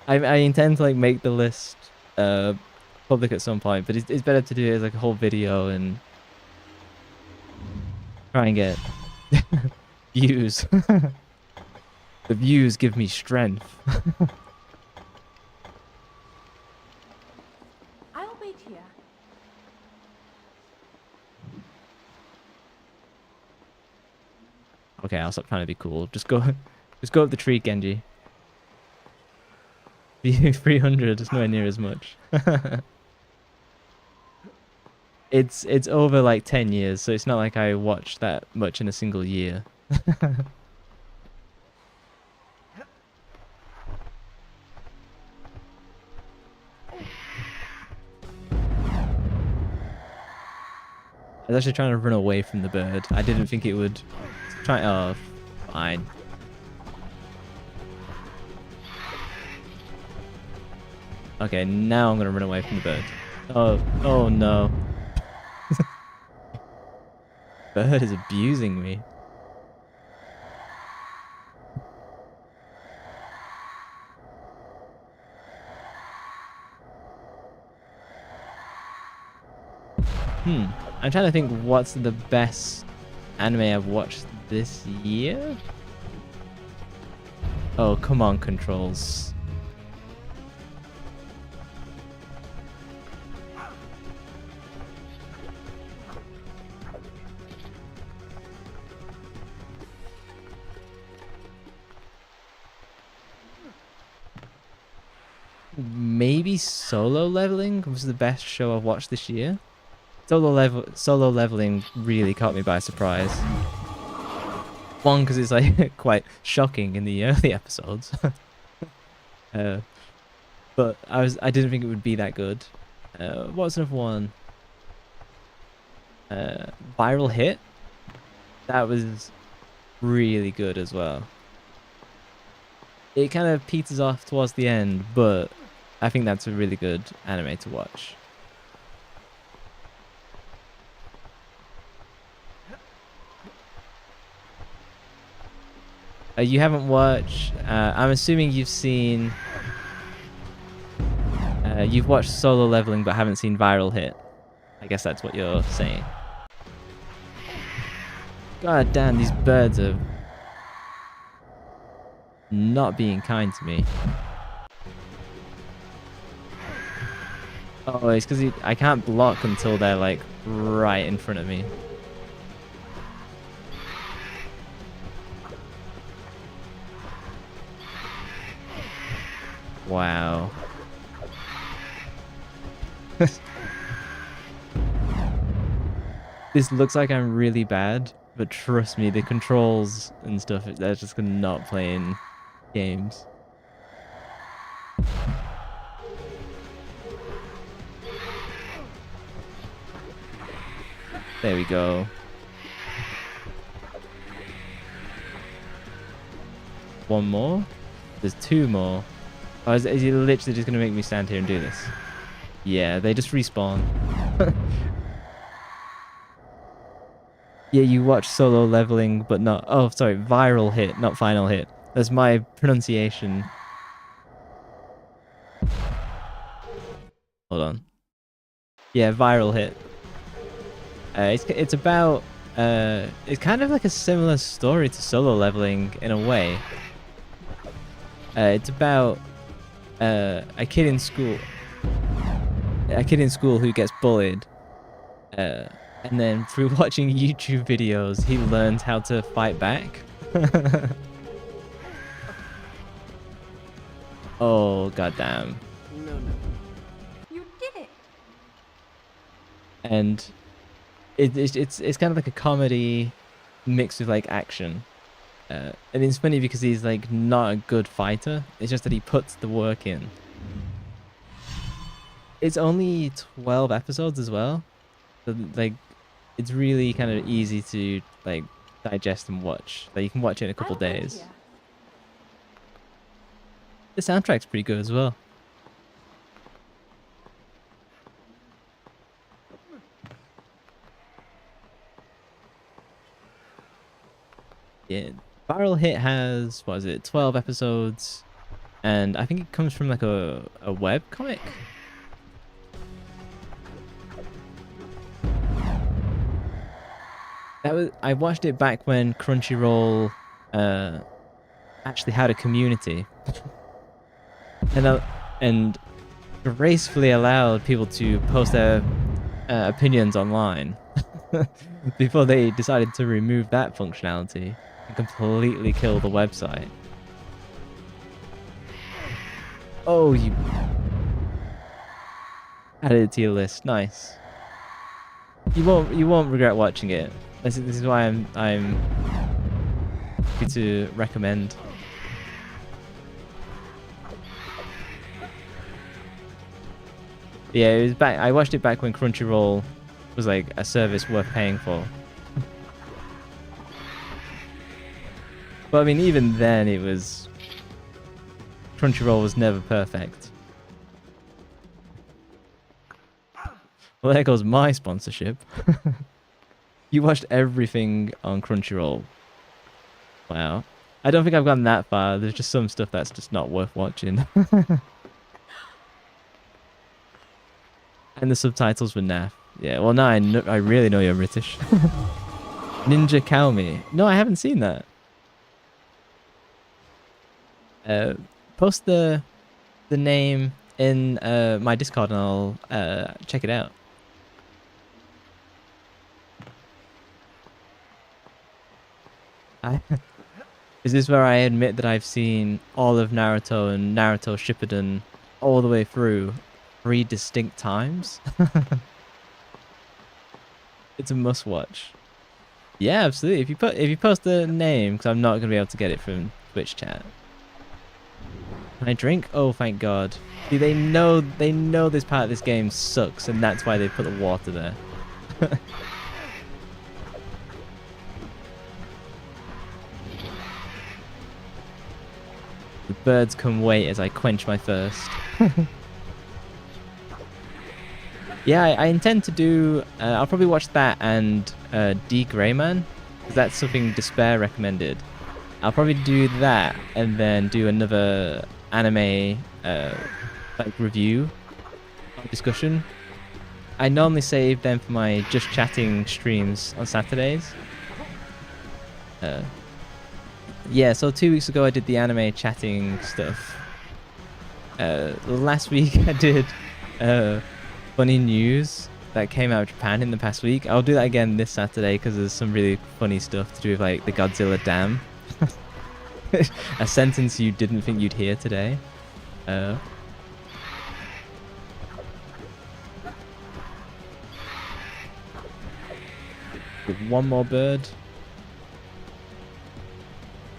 intend to like make the list public at some point, but it's better to do it as like a whole video and try and get views. The views give me strength. I'll wait here. Okay, I'll stop trying to be cool. Just go up the tree, Genji. 300 is nowhere near as much. It's over like 10 years, so it's not like I watched that much in a single year. I was actually trying to run away from the bird. I didn't think it would try. Oh, fine. Okay, now I'm gonna run away from the bird. Oh no. Bird is abusing me. I'm trying to think what's the best anime I've watched this year. Oh, come on, controls. Maybe Solo Leveling was the best show I've watched this year. Solo leveling really caught me by surprise. One, because it's like quite shocking in the early episodes. But I didn't think it would be that good. What's another one? Viral Hit. That was really good as well. It kind of peters off towards the end, but I think that's a really good anime to watch. You haven't watched... I'm assuming you've seen... you've watched Solo Leveling but haven't seen Viral Hit. I guess that's what you're saying. God damn, these birds are not being kind to me. Oh, it's because I can't block until they're like right in front of me. Wow. This looks like I'm really bad, but trust me, the controls and stuff, they're just gonna not playing games. There we go. One more? There's two more. Oh, is he literally just gonna make me stand here and do this? Yeah, they just respawn. Yeah, you watch Solo Leveling, but not... Oh, sorry, Viral Hit, not Final Hit. That's my pronunciation. Hold on. Yeah, Viral Hit. It's about... it's kind of like a similar story to Solo Leveling in a way. It's about a kid in school. A kid in school who gets bullied. And then through watching YouTube videos, he learns how to fight back. Oh, goddamn. No. You did it! And it's kind of like a comedy mixed with like action. And it's funny because he's like not a good fighter. It's just that he puts the work in. It's only 12 episodes as well. So like it's really kind of easy to like digest and watch. Like you can watch it in a couple I'll wait days. here. The soundtrack's pretty good as well. Yeah, Viral Hit has, what is it, 12 episodes, and I think it comes from like a web comic. I watched it back when Crunchyroll actually had a community, and gracefully allowed people to post their opinions online before they decided to remove that functionality and completely kill the website. Oh, you added it to your list. Nice. You won't regret watching it. This is why I'm happy to recommend. Yeah, it was back. I watched it back when Crunchyroll was like a service worth paying for. But I mean, even then, it was... Crunchyroll was never perfect. Well, there goes my sponsorship. You watched everything on Crunchyroll. Wow. I don't think I've gone that far. There's just some stuff that's just not worth watching. And the subtitles were naff. Yeah, well, now I really know you're British. Ninja Calmy. No, I haven't seen that. Post the name in my Discord and I'll check it out. Is this where I admit that I've seen all of Naruto and Naruto Shippuden all the way through 3 distinct times? It's a must watch. Yeah, absolutely. If you post the name, because I'm not gonna be able to get it from Twitch chat. Can I drink? Oh, thank God. See, they know this part of this game sucks, and that's why they put the water there. The birds come wait as I quench my thirst. Yeah, I intend to do. I'll probably watch that and D Greyman, because that's something Despair recommended. I'll probably do that and then do another anime like review discussion. I normally save them for my just chatting streams on Saturdays. Yeah, so 2 weeks ago I did the anime chatting stuff. Last week I did funny news that came out of Japan in the past week. I'll do that again this Saturday because there's some really funny stuff to do with like the Godzilla dam. A sentence you didn't think you'd hear today. With one more bird.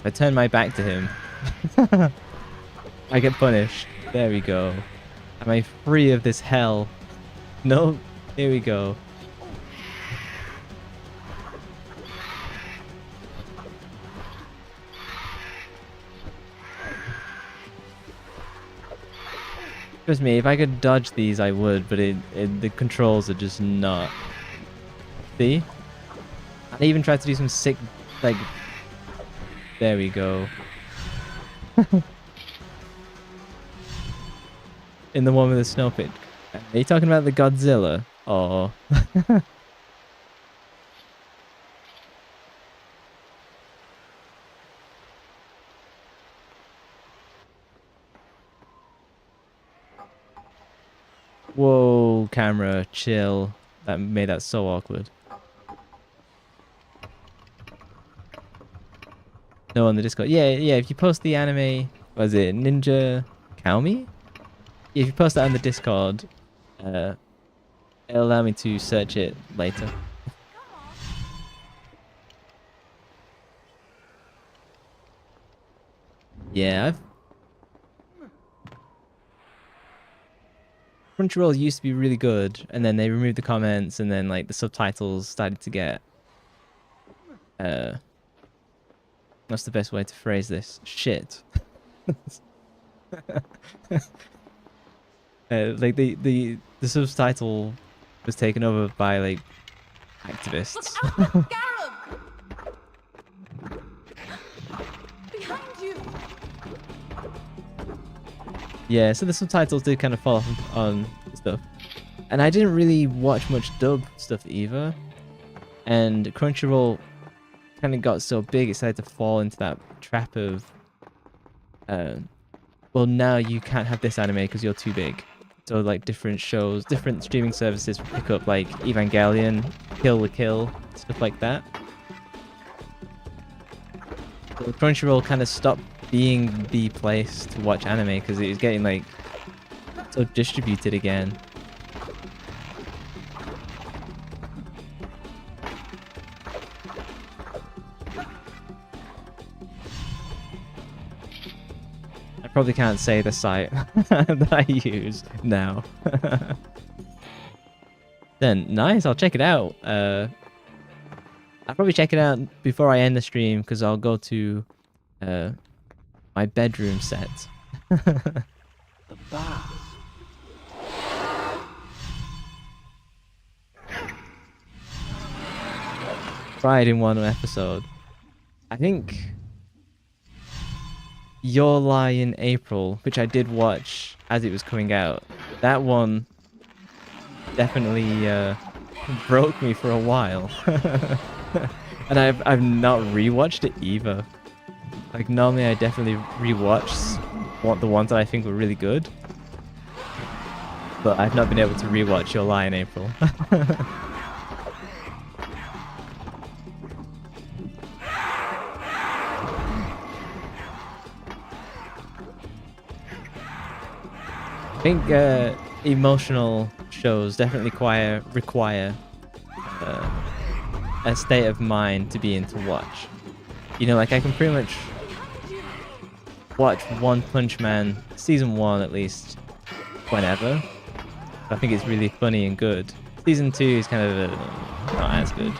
If I turn my back to him, I get punished. There we go. Am I free of this hell? No? Here we go. Trust me, if I could dodge these, I would, but the controls are just not. See? I even tried to do some sick, like... There we go. In the one with the snow pit. Are you talking about the Godzilla? Or... Whoa, camera, chill. That made that so awkward. No, on the Discord. Yeah, if you post the anime, was it Ninja Kaomi? If you post that on the Discord, it'll allow me to search it later. Yeah, Crunchyroll used to be really good, and then they removed the comments, and then like the subtitles started to get what's the best way to phrase this? Shit. Like the subtitle was taken over by like activists. Look out! Scarab! Behind you! Yeah, so the subtitles did kind of fall off on stuff. And I didn't really watch much dub stuff either. And Crunchyroll kind of got so big it started to fall into that trap of well, now you can't have this anime because you're too big. So like different shows, different streaming services pick up like Evangelion, Kill la Kill, stuff like that. So Crunchyroll kind of stopped being the place to watch anime because it was getting like so distributed again. I probably can't say the site that I use now. Then nice, I'll check it out. I'll probably check it out before I end the stream because I'll go to my bedroom set. The bath. Tried in one episode. I think Your Lie in April, which I did watch as it was coming out. That one definitely broke me for a while. And I've not rewatched it either. Like normally I definitely rewatch the ones that I think were really good. But I've not been able to rewatch Your Lie in April. I think emotional shows definitely require a state of mind to be in to watch. You know, like I can pretty much watch One Punch Man season 1 at least whenever. I think it's really funny and good. Season 2 is kind of not as good.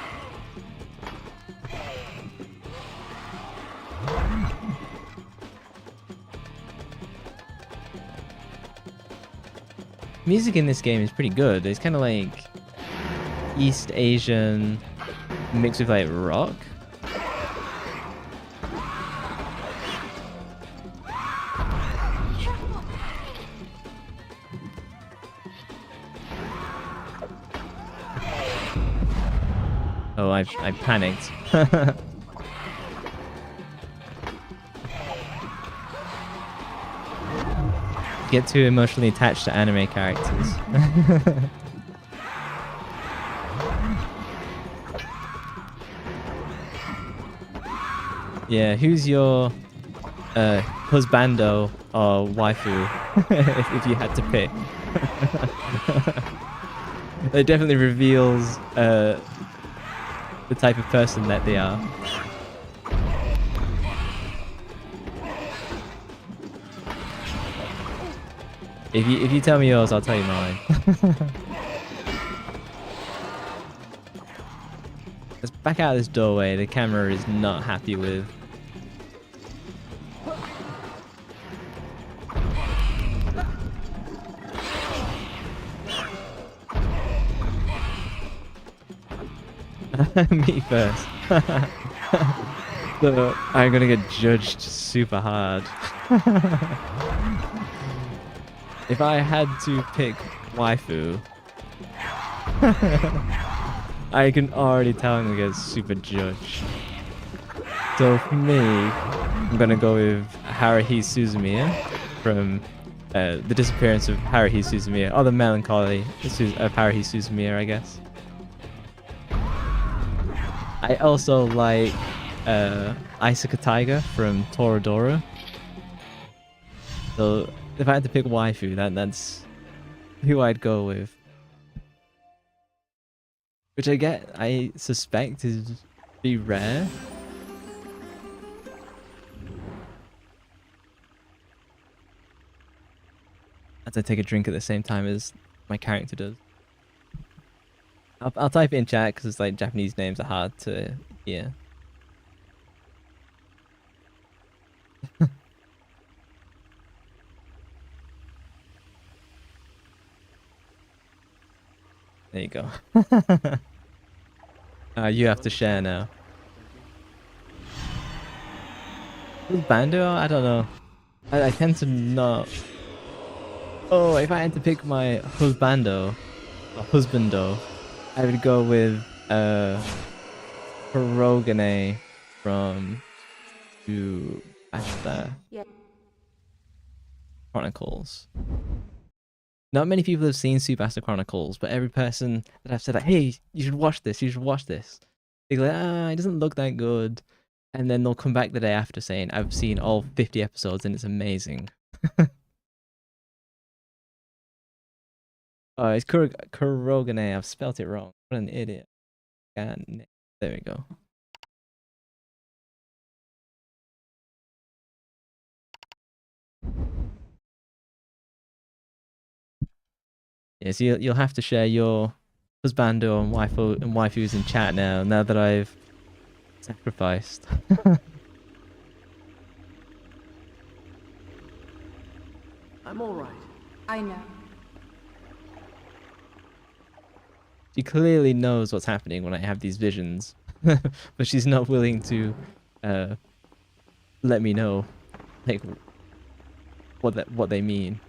Music in this game is pretty good. It's kind of like East Asian mixed with like rock. Oh, I panicked. Get too emotionally attached to anime characters. Yeah, who's your husbando or waifu if you had to pick? It definitely reveals the type of person that they are. If you tell me yours, I'll tell you mine. Let's back out of this doorway. The camera is not happy with. Me first. So I'm gonna get judged super hard. If I had to pick waifu, I can already tell I'm gonna get super judged. So for me, I'm gonna go with Haruhi Suzumiya from The Disappearance of Haruhi Suzumiya, or The Melancholy of Haruhi Suzumiya, I guess. I also like Isaka Taiga from Toradora. So if I had to pick waifu, that's who I'd go with. Which I suspect is pretty rare. As I take a drink at the same time as my character does. I'll type it in chat because it's like Japanese names are hard to hear. There you go. You have to share now. Who's Bando? I don't know. I tend to not. Oh, if I had to pick my husbando, or husbando, I would go with Kurogane from Ubashta Chronicles. Not many people have seen Subasa Chronicles, but every person that I've said like, hey, you should watch this, you should watch this. They go like, it doesn't look that good. And then they'll come back the day after saying, I've seen all 50 episodes and it's amazing. Oh, it's Kurogane. I've spelt it wrong. What an idiot. God, there we go. Yes, you'll have to share your husbando and waifus in chat now that I've sacrificed. I'm alright. I know. She clearly knows what's happening when I have these visions, but she's not willing to let me know, like, what they mean.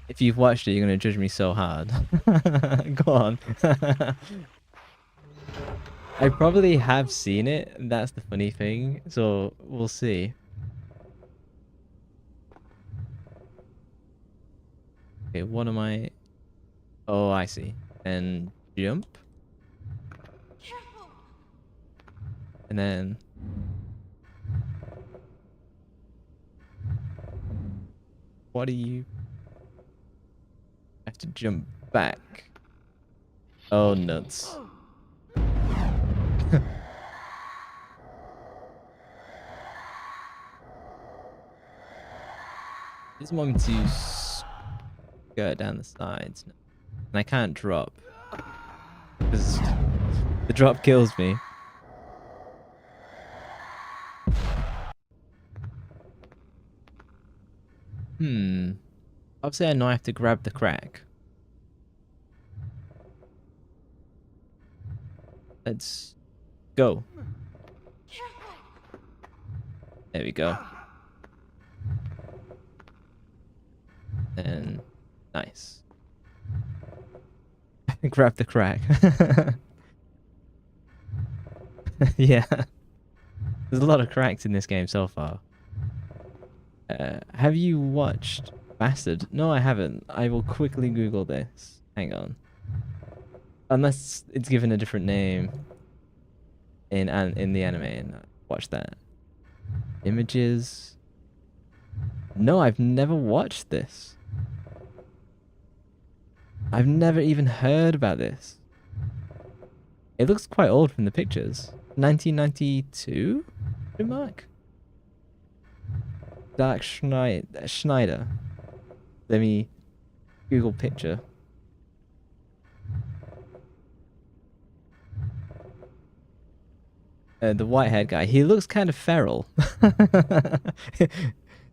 If you've watched it, you're gonna judge me so hard. Go on. I probably have seen it. That's the funny thing. So we'll see. Okay, what am I? Oh, I see. And jump. And then What do you... I have to jump back. Oh, nuts. Doesn't want me to go down the sides. And I can't drop. Because the drop kills me. Obviously I know I have to grab the crack. Let's go. There we go. And nice. Grab the crack. Yeah. There's a lot of cracks in this game so far. Have you watched Bastard? No, I haven't. I will quickly Google this. Hang on. Unless it's given a different name in the anime, and watch that. Images. No, I've never watched this. I've never even heard about this. It looks quite old from the pictures. 1992? Mark? Dark Schneider. Let me Google picture. The white-haired guy. He looks kind of feral.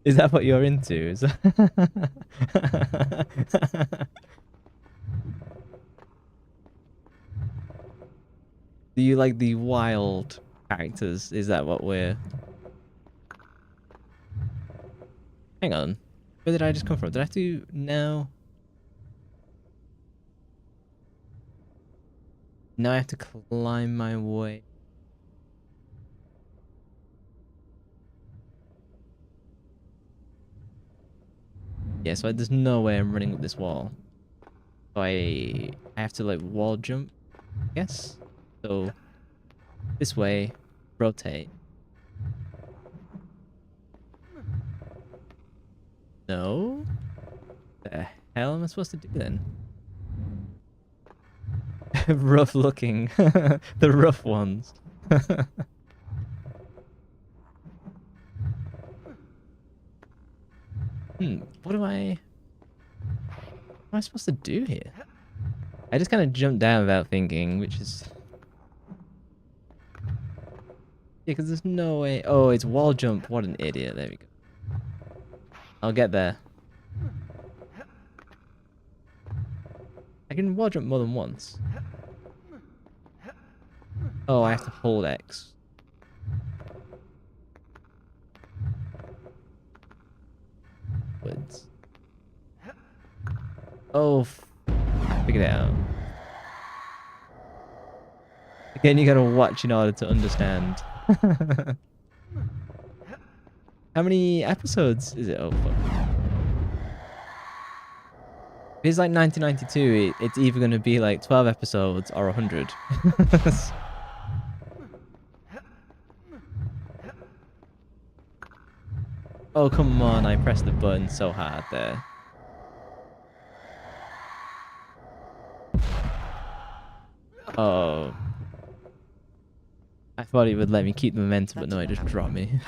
Is that what you're into? Do you like the wild characters? Is that what we're... Hang on. Where did I just come from? Did I have to... No. Now I have to climb my way. Yeah, so there's no way I'm running up this wall. So I have to like wall jump, I guess. So this way, rotate. No? The hell am I supposed to do then? Rough looking. The rough ones. What am I supposed to do here? I just kind of jumped down without thinking, which is... Yeah, because there's no way... Oh, it's wall jump. What an idiot. There we go. I'll get there. I can wall jump more than once. Oh, I have to hold X. Woods. Oh, figured it out. Again, you gotta watch in order to understand. How many episodes is it? Oh, fuck. If it's like 1992, it's either gonna be like 12 episodes or 100. Oh, come on, I pressed the button so hard there. Oh. I thought it would let me keep the momentum, but no, it just dropped me.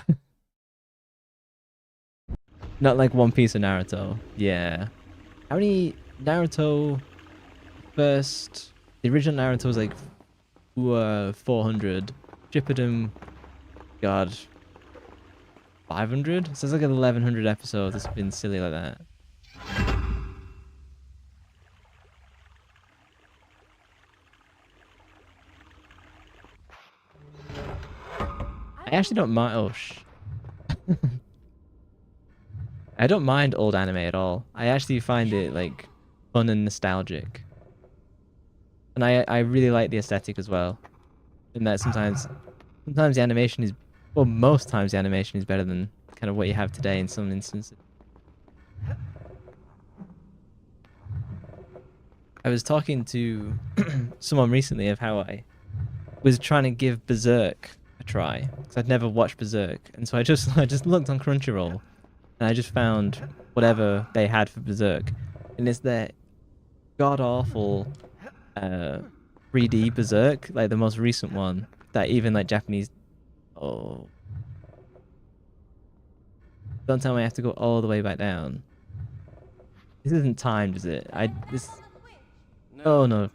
Not like One Piece or Naruto. Yeah. How many Naruto first... The original Naruto was like 400. Shippuden, God, 500? So it's like 1100 episodes. It's been silly like that. I actually don't mind. Oh, I don't mind old anime at all. I actually find it like fun and nostalgic. And I really like the aesthetic as well. In that sometimes the animation is, well, most times the animation is better than kind of what you have today in some instances. I was talking to someone recently of how I was trying to give Berserk a try, because I'd never watched Berserk, and so I just looked on Crunchyroll, and I just found whatever they had for Berserk, and it's their god awful 3D Berserk, like the most recent one that even like Japanese. Oh, don't tell me I have to go all the way back down. This isn't timed, is it? This. No, Oh no. it's no good.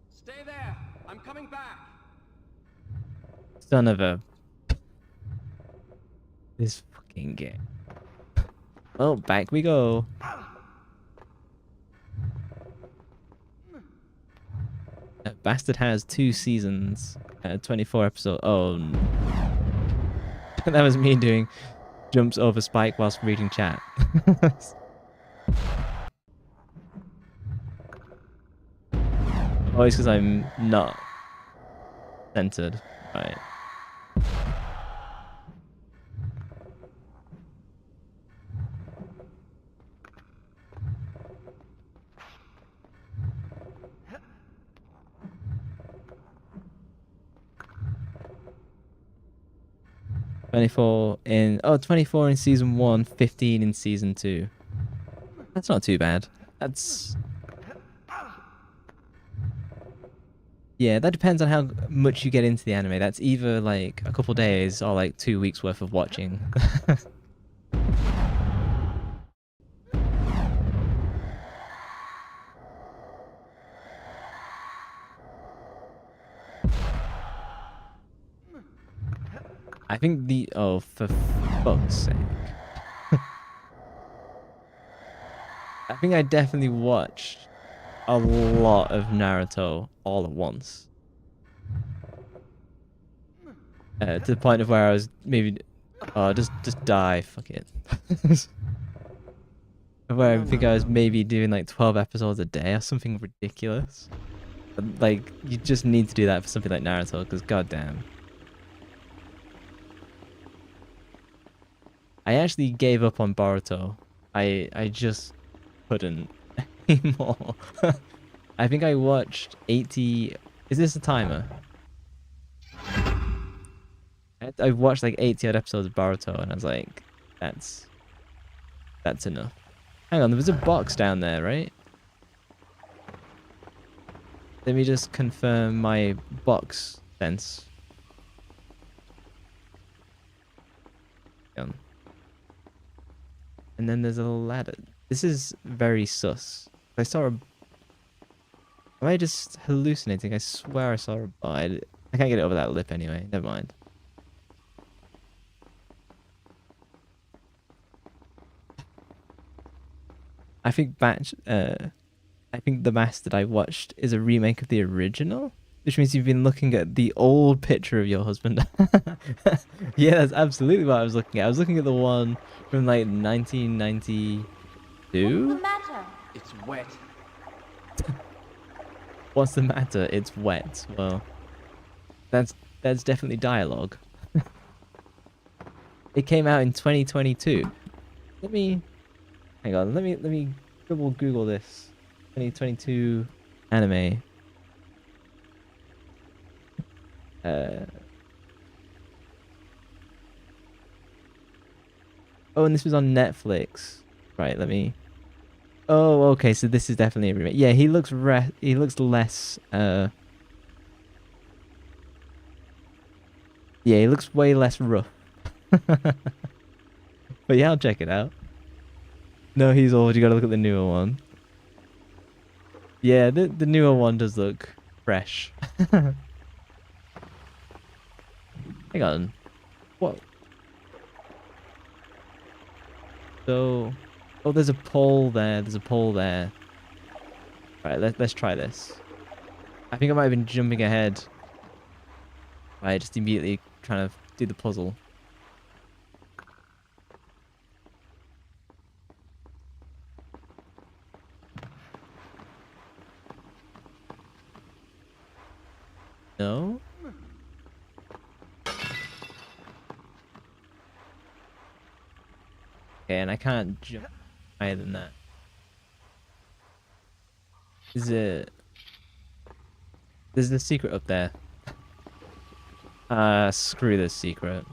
Stay there. I'm coming back. Son of a. This fucking game. Oh, back we go. Bastard has 2 seasons, 24 episodes. Oh, no. That was me doing jumps over Spike whilst reading chat. Oh, it's because I'm not centered. Right. Oh, 24 in season 1, 15 in season 2. That's not too bad. That's... Yeah, that depends on how much you get into the anime. That's either like a couple days or like 2 weeks worth of watching. I think oh, for fuck's sake. I think I definitely watched a lot of Naruto all at once. To the point of where I was maybe, oh, just die, fuck it. Where I think I was maybe doing like 12 episodes a day or something ridiculous. But, like, you just need to do that for something like Naruto, because goddamn. I actually gave up on Boruto. I just couldn't anymore. I think I watched 80... Is this a timer? I've watched like 80 odd episodes of Boruto and I was like, that's enough. Hang on, there was a box down there, right? Let me just confirm my box sense. And then there's a ladder. This is very sus. I saw a... Am I just hallucinating? I swear I saw a... Oh, I can't get it over that lip anyway. Never mind. I think the mask that I watched is a remake of the original, which means you've been looking at the old picture of your husband. Yeah, that's absolutely what I was looking at. I was looking at the one from like 1992. What's the matter? It's wet. What's the matter? It's wet. Well, that's definitely dialogue. It came out in 2022. Hang on. Let me double Google this. 2022 anime. Oh, and this was on Netflix. Right, let me... Oh, okay, so this is definitely a remake. Yeah, he looks less... Yeah, he looks way less rough. But yeah, I'll check it out. No, he's old. You gotta look at the newer one. Yeah, the newer one does look fresh. Hang on. What? So, oh, there's a pole there. There's a pole there. Right, let's try this. I think I might have been jumping ahead. Right, just immediately trying to do the puzzle. No? Okay, and I can't jump higher than that. Is it... There's the secret up there. Screw this secret.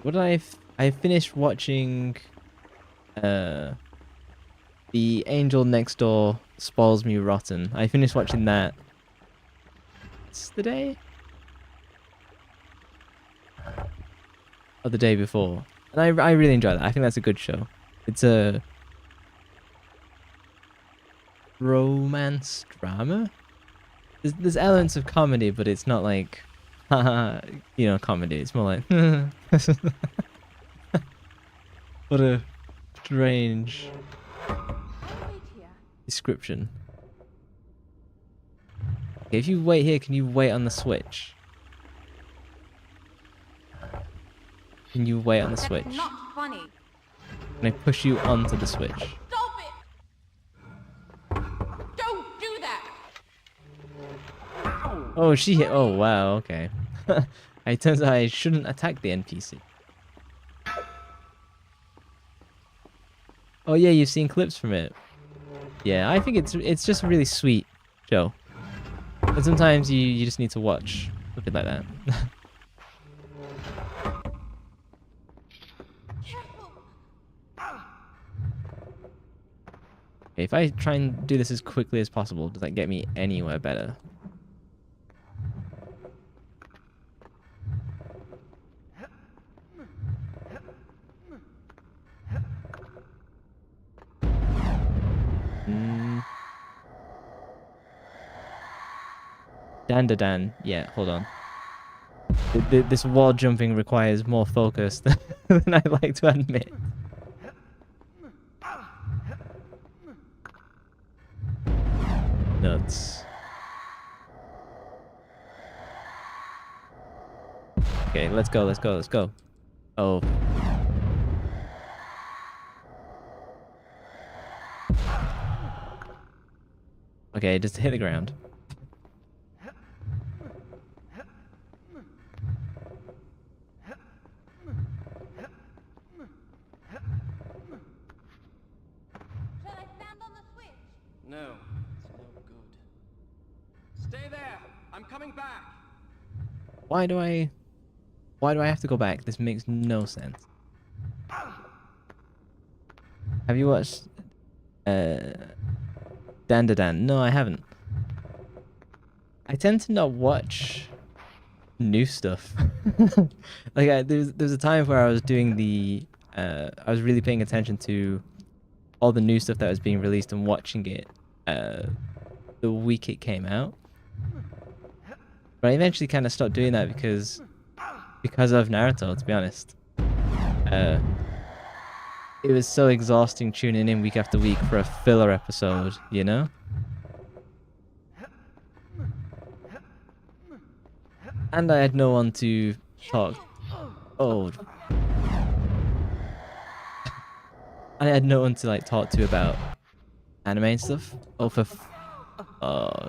What did I finished watching The Angel Next Door Spoils Me Rotten. I finished watching that yesterday? Or the day before. And I really enjoy that. I think that's a good show. It's a romance drama. There's elements of comedy, but it's not like, haha, you know, comedy. It's more like, what a strange Wait here. description. Okay, if you wait here, can you wait on the switch? Can you wait on the switch? That's not funny. Can I push you onto the switch? Stop it! Don't do that! Oh, she hit. Oh, wow. Okay. It turns out I shouldn't attack the NPC. Oh yeah, you've seen clips from it. Yeah, I think it's just a really sweet show. But sometimes you just need to watch something like that. Okay, if I try and do this as quickly as possible, does that get me anywhere better? Dan. Yeah, hold on. This wall jumping requires more focus than I like to admit. Nuts. Okay, let's go. Oh. Okay, just hit the ground. Shall I stand on the switch? No, it's no good. Stay there. I'm coming back. Why do I have to go back? This makes no sense. Have you watched Dan? No, I haven't. I tend to not watch new stuff. Like there's a time where I was doing I was really paying attention to all the new stuff that was being released and watching it the week it came out. But I eventually kind of stopped doing that because of Naruto, to be honest. It was so exhausting tuning in week after week for a filler episode, you know? And I had no one to talk. Oh. I had no one to like talk to about anime and stuff. Oh,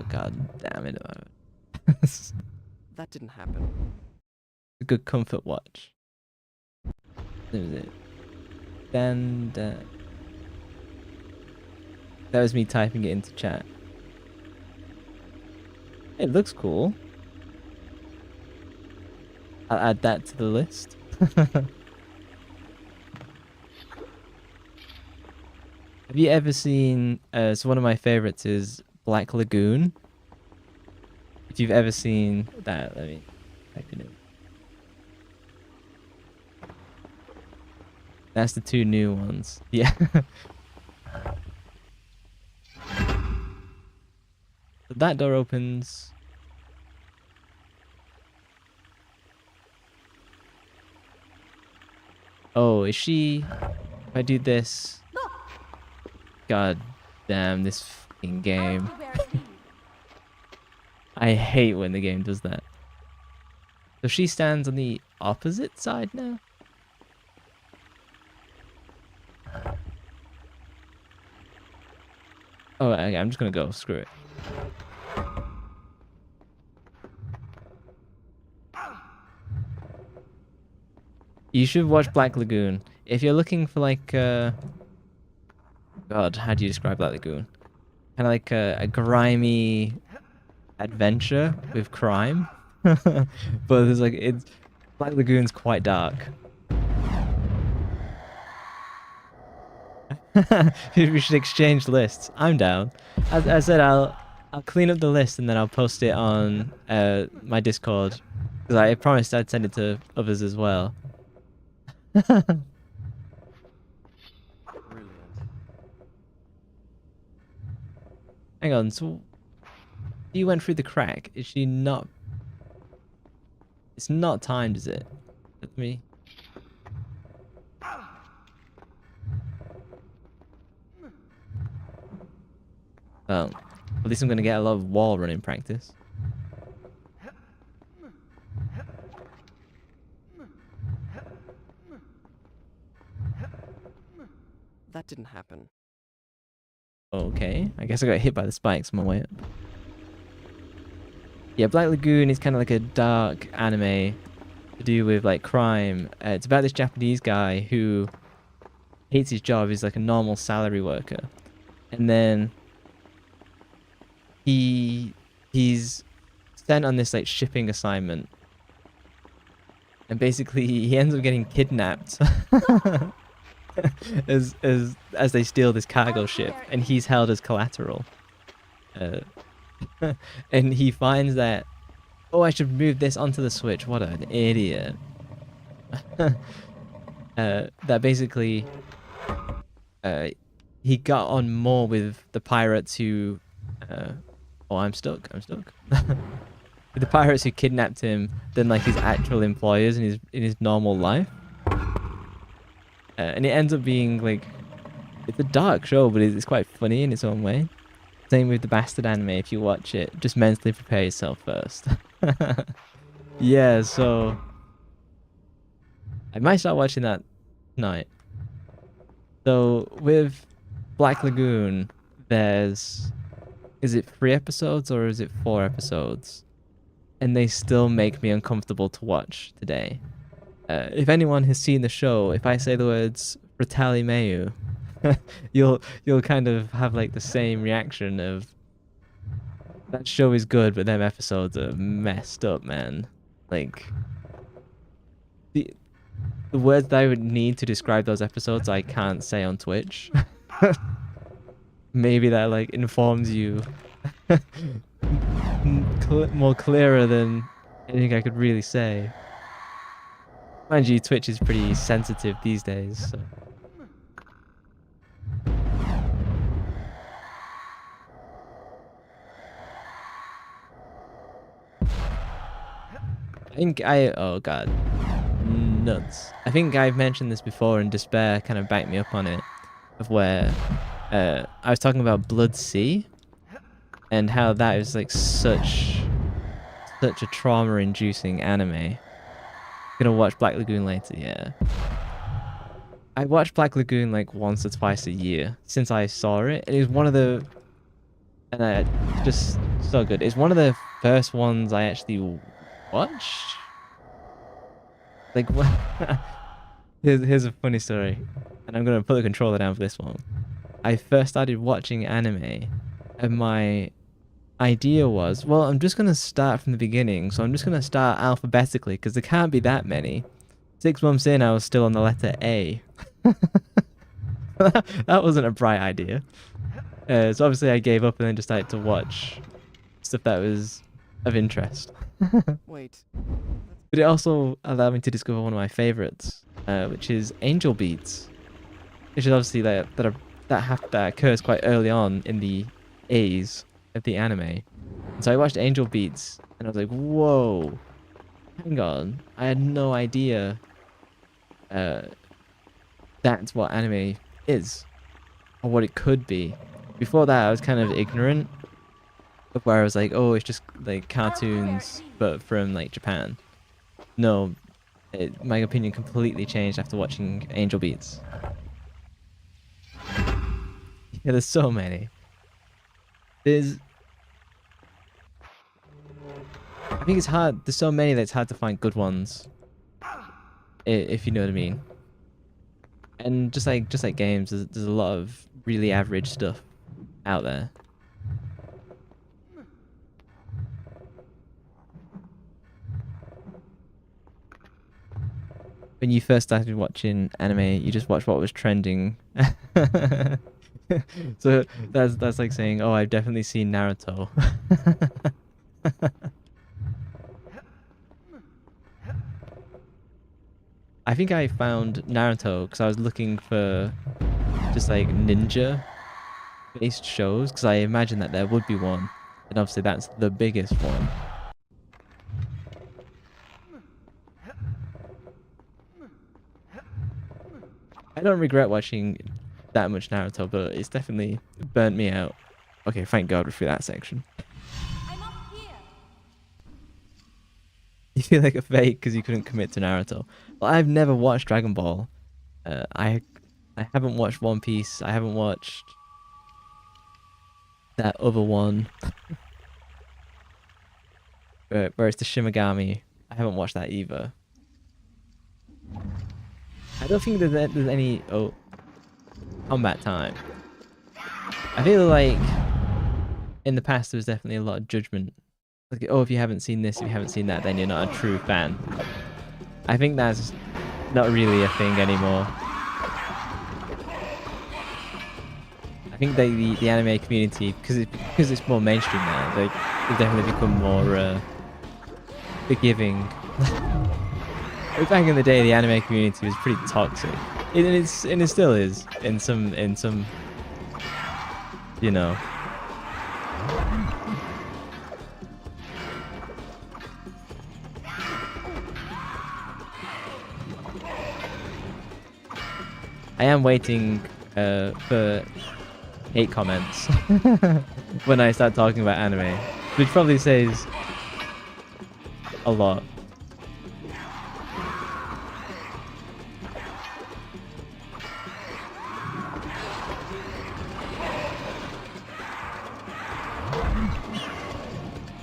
god damn it. That didn't happen. A good comfort watch. That was it. Then that was me typing it into chat. It looks cool. I'll add that to the list. Have you ever seen so one of my favorites is Black Lagoon? If you've ever seen that, let me type it in. That's the two new ones. Yeah. That door opens. Oh, is she... If I do this... God damn, this fucking game. I hate when the game does that. So she stands on the opposite side now? Oh, okay, I'm just gonna go. Screw it. You should watch Black Lagoon. If you're looking for like, God, how do you describe Black Lagoon? Kind of like a grimy adventure with crime. But there's like, Black Lagoon's quite dark. We should exchange lists. I'm down. As I said, I'll clean up the list and then I'll post it on my Discord because I promised I'd send it to others as well. Brilliant. Hang on, so you went through the crack. Is she not? It's not timed, is it? Let me. Oh, at least I'm gonna get a lot of wall running practice. That didn't happen. Okay, I guess I got hit by the spikes on my way up. Yeah, Black Lagoon is kind of like a dark anime to do with like crime. It's about this Japanese guy who hates his job. He's like a normal salary worker, and then he's sent on this like shipping assignment, and basically he ends up getting kidnapped as they steal this cargo ship, and he's held as collateral. And he finds that, oh, I should move this onto the Switch. What an idiot. That basically he got on more with the pirates who oh, I'm stuck. With the pirates who kidnapped him than like his actual employers in his normal life. And it ends up being like, it's a dark show, but it's quite funny in its own way. Same with the Bastard anime. If you watch it, just mentally prepare yourself first. Yeah, so I might start watching that tonight. So with Black Lagoon, is it 3 episodes or is it 4 episodes? And they still make me uncomfortable to watch today. If anyone has seen the show, if I say the words Fratelli Meu, you'll kind of have like the same reaction of, that show is good, but them episodes are messed up, man. Like the words that I would need to describe those episodes I can't say on Twitch. Maybe that like informs you more clearer than anything I could really say. Mind you, Twitch is pretty sensitive these days, so. Oh god, nuts. I think I've mentioned this before, and Despair kind of backed me up on it, of where I was talking about Blood Sea and how that is like such a trauma-inducing anime. Gonna watch Black Lagoon later, yeah. I watched Black Lagoon like once or twice a year since I saw it. It was one of the, just so good. It's one of the first ones I actually watched. Like, here's a funny story, and I'm gonna put the controller down for this one. I first started watching anime, and my idea was, well, I'm just gonna start from the beginning, so I'm just gonna start alphabetically because there can't be that many. 6 months in, I was still on the letter A. That wasn't a bright idea. So obviously I gave up and then just started to watch stuff that was of interest. Wait. But it also allowed me to discover one of my favorites, which is Angel Beats, which is obviously that occurs quite early on in the A's of the anime. And so I watched Angel Beats, and I was like, whoa, hang on, I had no idea that's what anime is, or what it could be. Before that, I was kind of ignorant of where I was like, oh, it's just like cartoons, but from like Japan. No, my opinion completely changed after watching Angel Beats. Yeah, there's so many. I think it's hard. There's so many that it's hard to find good ones, if you know what I mean. And just like games, there's a lot of really average stuff out there. But when you first started watching anime, you just watched what was trending. So that's like saying, oh, I've definitely seen Naruto. I think I found Naruto because I was looking for just like ninja based shows, because I imagine that there would be one, and obviously that's the biggest one. I don't regret watching that much Naruto, but it's definitely burnt me out. Okay, thank God we're through that section. I'm up here. You feel like a fake because you couldn't commit to Naruto. Well, I've never watched Dragon Ball. I haven't watched One Piece. I haven't watched that other one where it's the Shimigami. I haven't watched that either. I don't think there's any combat time. I feel like in the past there was definitely a lot of judgment. Like, oh, if you haven't seen this, if you haven't seen that, then you're not a true fan. I think that's not really a thing anymore. I think the anime community, because it's more mainstream now, they've definitely become more forgiving. Back in the day, the anime community was pretty toxic, and it still is in some you know. I am waiting for hate comments when I start talking about anime, which probably says a lot.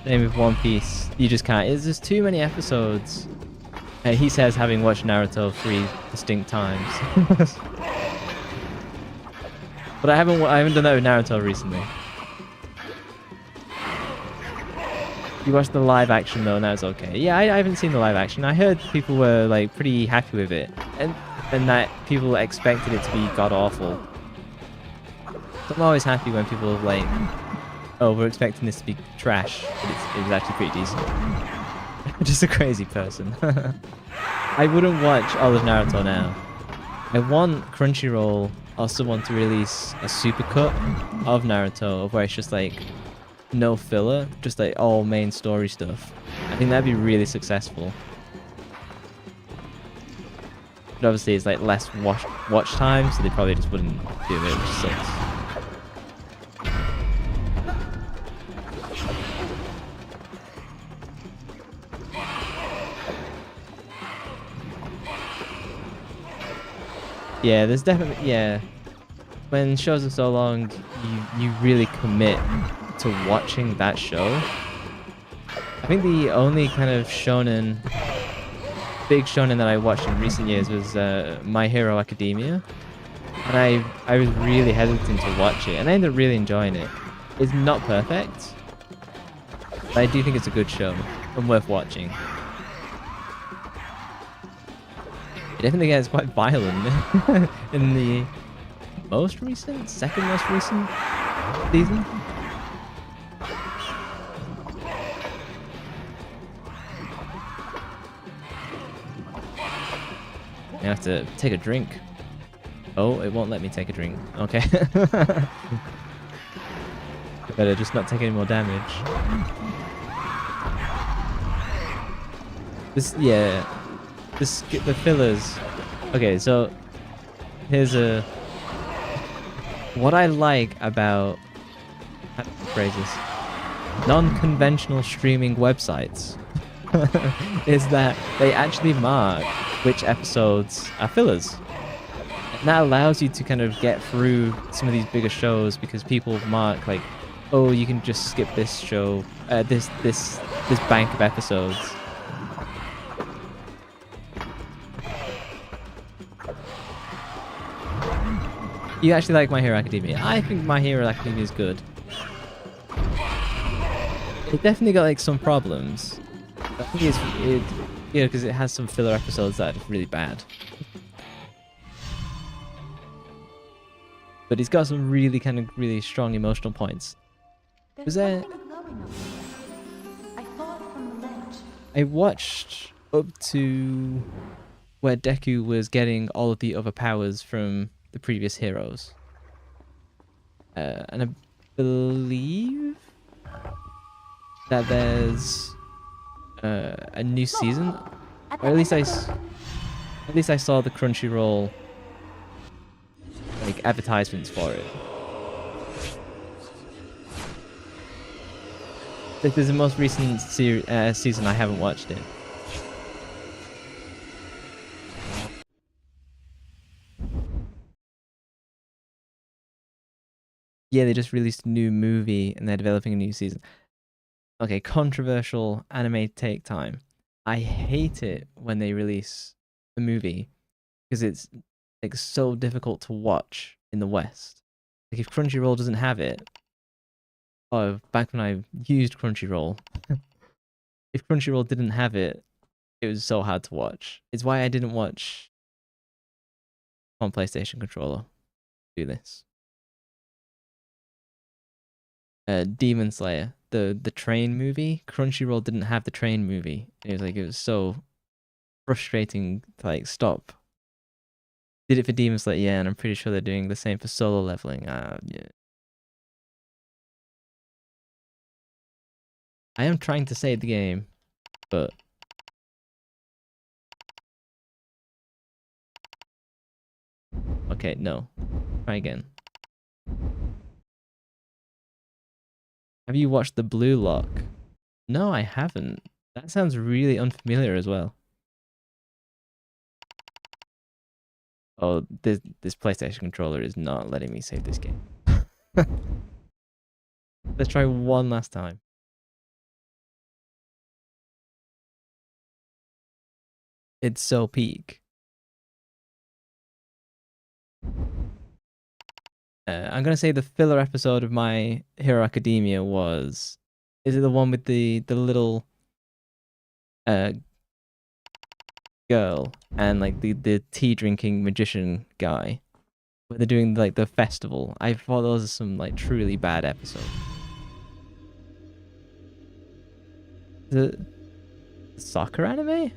Same with One Piece. You just can't. There's just too many episodes. He says, having watched Naruto 3 distinct times. But I haven't done that with Naruto recently. You watched the live action though, and that was okay. Yeah, I haven't seen the live action. I heard people were like pretty happy with it, and that people expected it to be god awful. So I'm always happy when people are like, oh, we're expecting this to be trash, but it was actually pretty decent. Just a crazy person. I wouldn't watch all of Naruto now. I want Crunchyroll or someone to release a supercut of Naruto where it's just like no filler, just like all main story stuff. I think that'd be really successful. But obviously it's like less watch time, so they probably just wouldn't do it, which sucks. Yeah, there's definitely, yeah. When shows are so long, you really commit to watching that show. I think the only kind of big shonen that I watched in recent years was My Hero Academia. And I was really hesitant to watch it, and I ended up really enjoying it. It's not perfect, but I do think it's a good show and worth watching. It definitely gets quite violent in the second most recent season. I have to take a drink. Oh, it won't let me take a drink. Okay. Better just not take any more damage. The fillers. Okay, so here's what I like about, how to phrase this, non-conventional streaming websites is that they actually mark which episodes are fillers. And that allows you to kind of get through some of these bigger shows because people mark like, oh, you can just skip this show, this bank of episodes. You actually like My Hero Academia? I think My Hero Academia is good. It definitely got like some problems. I think Yeah, because it has some filler episodes that are really bad. But he's got some really kind of really strong emotional points. Was There's there? something glowing up there. I saw it from the ledge. I watched up to where Deku was getting all of the other powers from the previous heroes. And I believe that there's a new season, At or the at least end of at least I saw the Crunchyroll like advertisements for it. This is the most recent season. I haven't watched it. Yeah, they just released a new movie and they're developing a new season. Okay, controversial anime take time. I hate it when they release a movie because it's like so difficult to watch in the West. Like if Crunchyroll doesn't have it, oh, back when I used Crunchyroll, if Crunchyroll didn't have it, it was so hard to watch. It's why I didn't watch on PlayStation controller. Do this. Demon Slayer, the train movie. Crunchyroll didn't have the train movie. It was so frustrating to like stop. Did it for Demon Slayer, yeah, and I'm pretty sure they're doing the same for Solo Leveling. Yeah. I am trying to save the game, but okay, no. Try again. Have you watched the Blue Lock? No, I haven't. That sounds really unfamiliar as well. Oh, this PlayStation controller is not letting me save this game. Let's try one last time. It's so peak. I'm gonna say the filler episode of My Hero Academia was... Is it the one with the little girl and like the tea drinking magician guy? Where they're doing like the festival. I thought those are some like truly bad episodes. The soccer anime?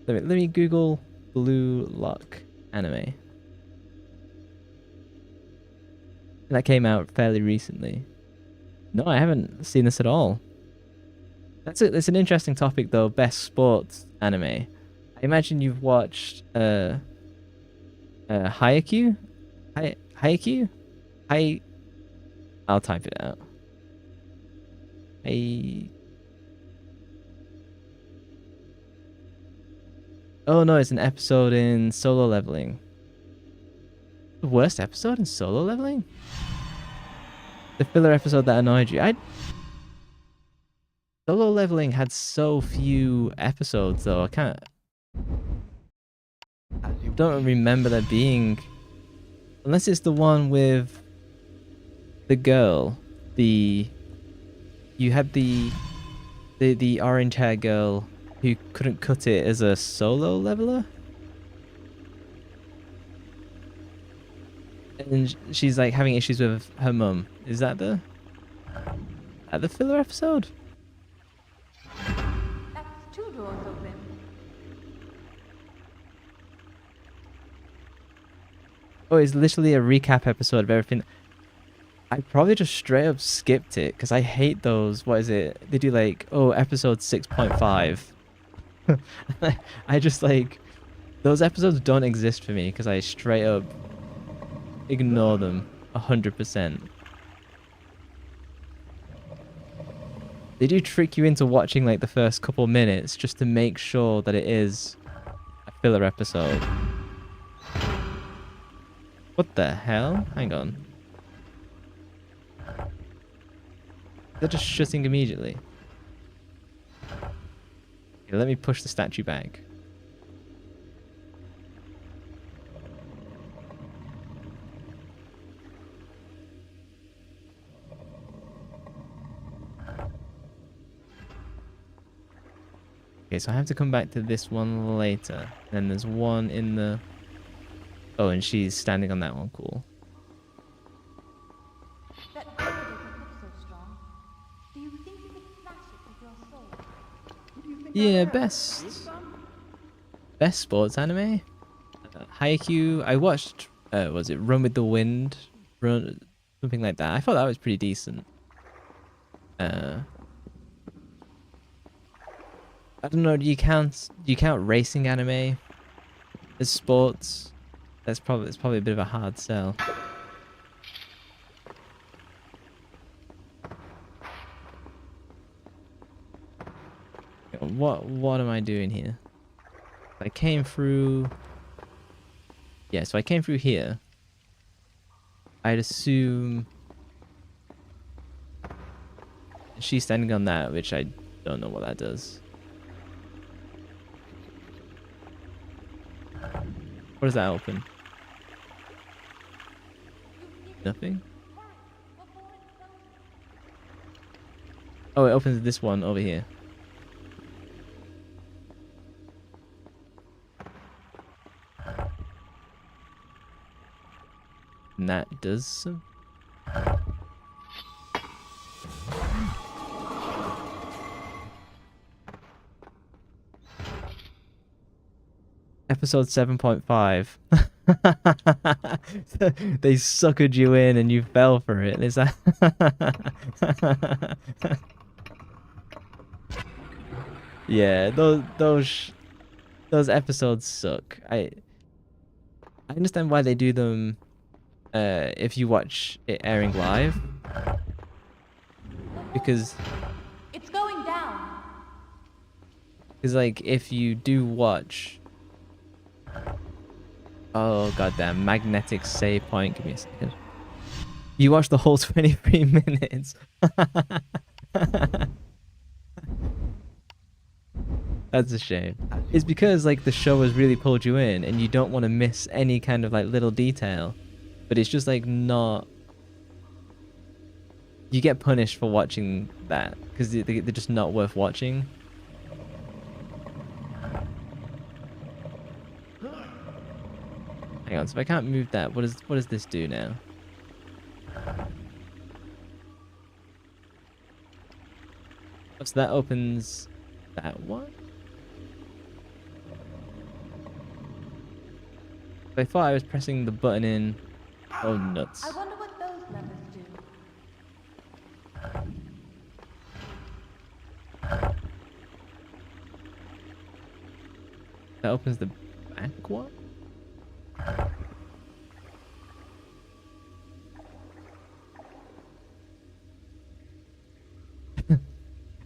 Let me Google Blue Lock anime. That came out fairly recently. No, I haven't seen this at all. It's an interesting topic though. Best sports anime. I imagine you've watched Haikyuu? Haikyuu? I'll type it out. Oh no, it's an episode in Solo Leveling. The worst episode in Solo Leveling? The filler episode that annoyed you. Solo Leveling had so few episodes though. I don't remember there being, unless it's the one with the girl. You had the orange hair girl who couldn't cut it as a solo leveler. And she's like having issues with her mum. Is that the filler episode? That's two doors open. Oh, it's literally a recap episode of everything. I probably just straight up skipped it because I hate those. What is it? They do like, oh, episode 6.5. I just like, those episodes don't exist for me because I straight up ignore them 100%. They do trick you into watching like the first couple minutes just to make sure that it is a filler episode. What the hell? Hang on. They're just shutting immediately. Okay, let me push the statue back. Okay, so I have to come back to this one later. Then there's one in the... Oh, and she's standing on that one. Cool. That blade doesn't look so strong. Do you think you could smash it with your sword? Who do you think Yeah, I am? best Some? sports anime. Haikyuu. I watched. Was it Run with the Wind? Run, something like that. I thought that was pretty decent. I don't know. Do you count racing anime as sports? It's probably a bit of a hard sell. What am I doing here? I came through. Yeah, so I came through here. I'd assume she's standing on that, which I don't know what that does. What does that open? Nothing? Oh, it opens this one over here. And that does some... Episode 7.5. They suckered you in and you fell for it. Is that... Yeah, those episodes suck. I understand why they do them if you watch it airing live. Because It's going down. like if you do watch... Oh goddamn, magnetic save point. Give me a second. You watch the whole 23 minutes. That's a shame. It's because like the show has really pulled you in and you don't want to miss any kind of like little detail. But it's just like not... You get punished for watching that because they're just not worth watching. Hang on, so if I can't move that, what does this do now? Oh, so that opens that one? I thought I was pressing the button in... Oh, nuts. I wonder what those levers do. That opens the back one?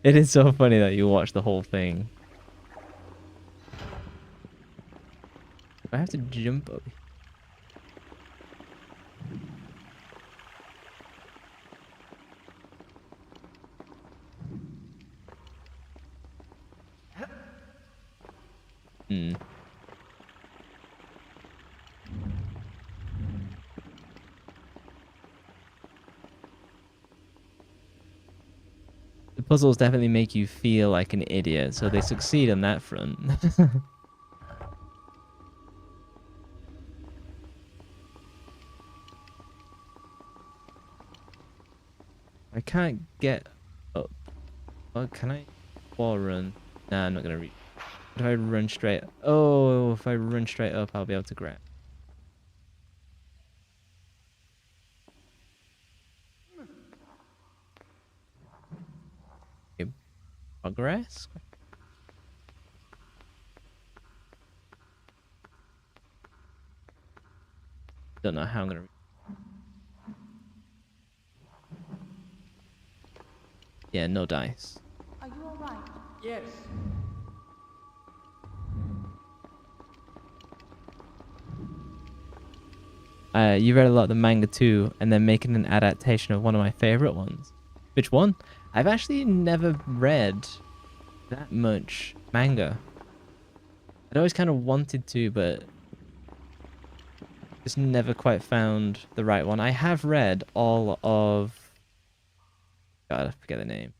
It is so funny that you watch the whole thing. I have to jump up. The puzzles definitely make you feel like an idiot, so they succeed on that front. I can't get up. Oh, can I wall run? Nah, I'm not gonna reach. If I run straight... Oh, if I run straight up, I'll be able to grab. Okay. Progress? Don't know how I'm gonna... Yeah, no dice. Are you alright? Yes. You read a lot of the manga too, and then making an adaptation of one of my favorite ones. Which one? I've actually never read that much manga. I'd always kind of wanted to, but just never quite found the right one. I have read all of... God, I forget the name.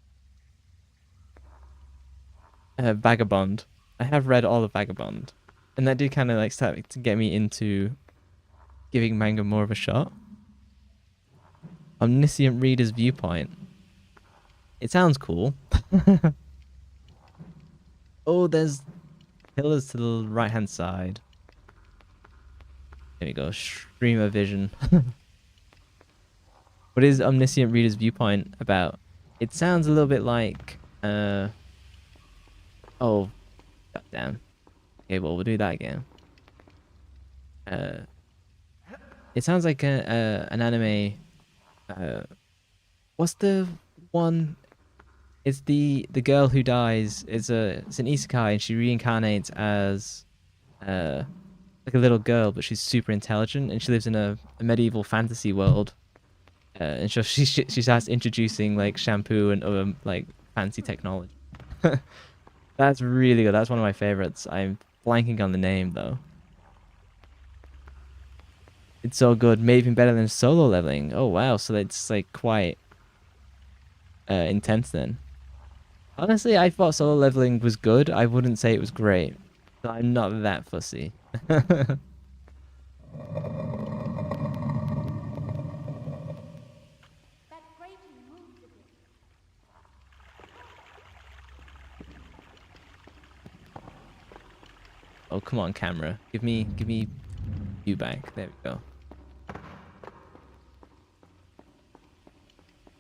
Vagabond. I have read all of Vagabond, and that did kind of like start to get me into giving manga more of a shot. Omniscient Reader's Viewpoint. It sounds cool. Oh, there's pillars to the right hand side. There we go. Streamer vision. What is Omniscient Reader's Viewpoint about? It sounds a little bit like oh, goddamn. Okay, well, we'll do that again. It sounds like an anime. What's the one? It's the girl who dies. It's an isekai, and she reincarnates as like a little girl, but she's super intelligent, and she lives in a medieval fantasy world. And so she starts introducing like shampoo and other like fancy technology. That's really good. That's one of my favorites. I'm blanking on the name though. It's so good. Maybe even better than Solo Leveling. Oh wow, so it's like quite intense then. Honestly, I thought Solo Leveling was good. I wouldn't say it was great. So I'm not that fussy. That grating moves a bit. Oh, come on, camera. Give me you back. There we go.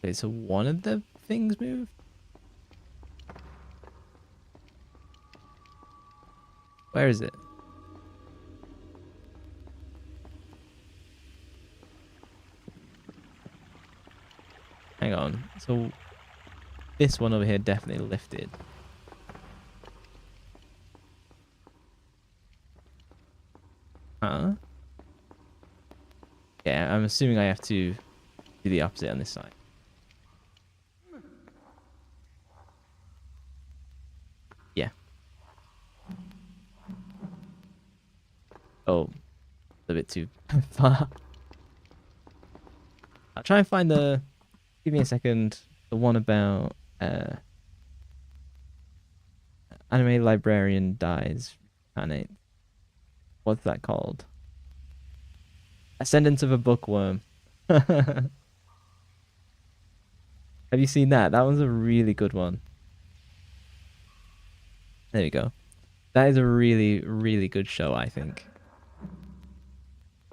Okay, so one of the things moved? Where is it? Hang on. So this one over here definitely lifted. Huh? Yeah, I'm assuming I have to do the opposite on this side. Yeah. Oh, a bit too far. I'll try and find the... Give me a second. The one about... anime librarian dies. Reincarnate. What's that called? Ascendance of a Bookworm. Have you seen that? That one's a really good one. There you go. That is a really, really good show, I think.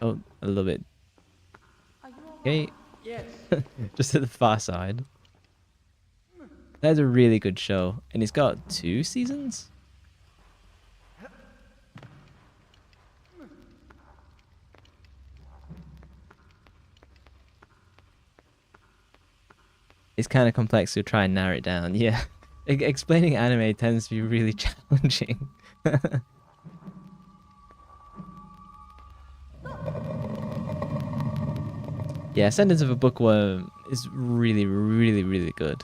Oh, a little bit. Are you all Okay, right? Yes. just at the far side. That's a really good show, and it's got 2 seasons? It's kind of complex to try and narrow it down. Yeah, explaining anime tends to be really challenging. Yeah, Sentence of a Bookworm is really, really, really good.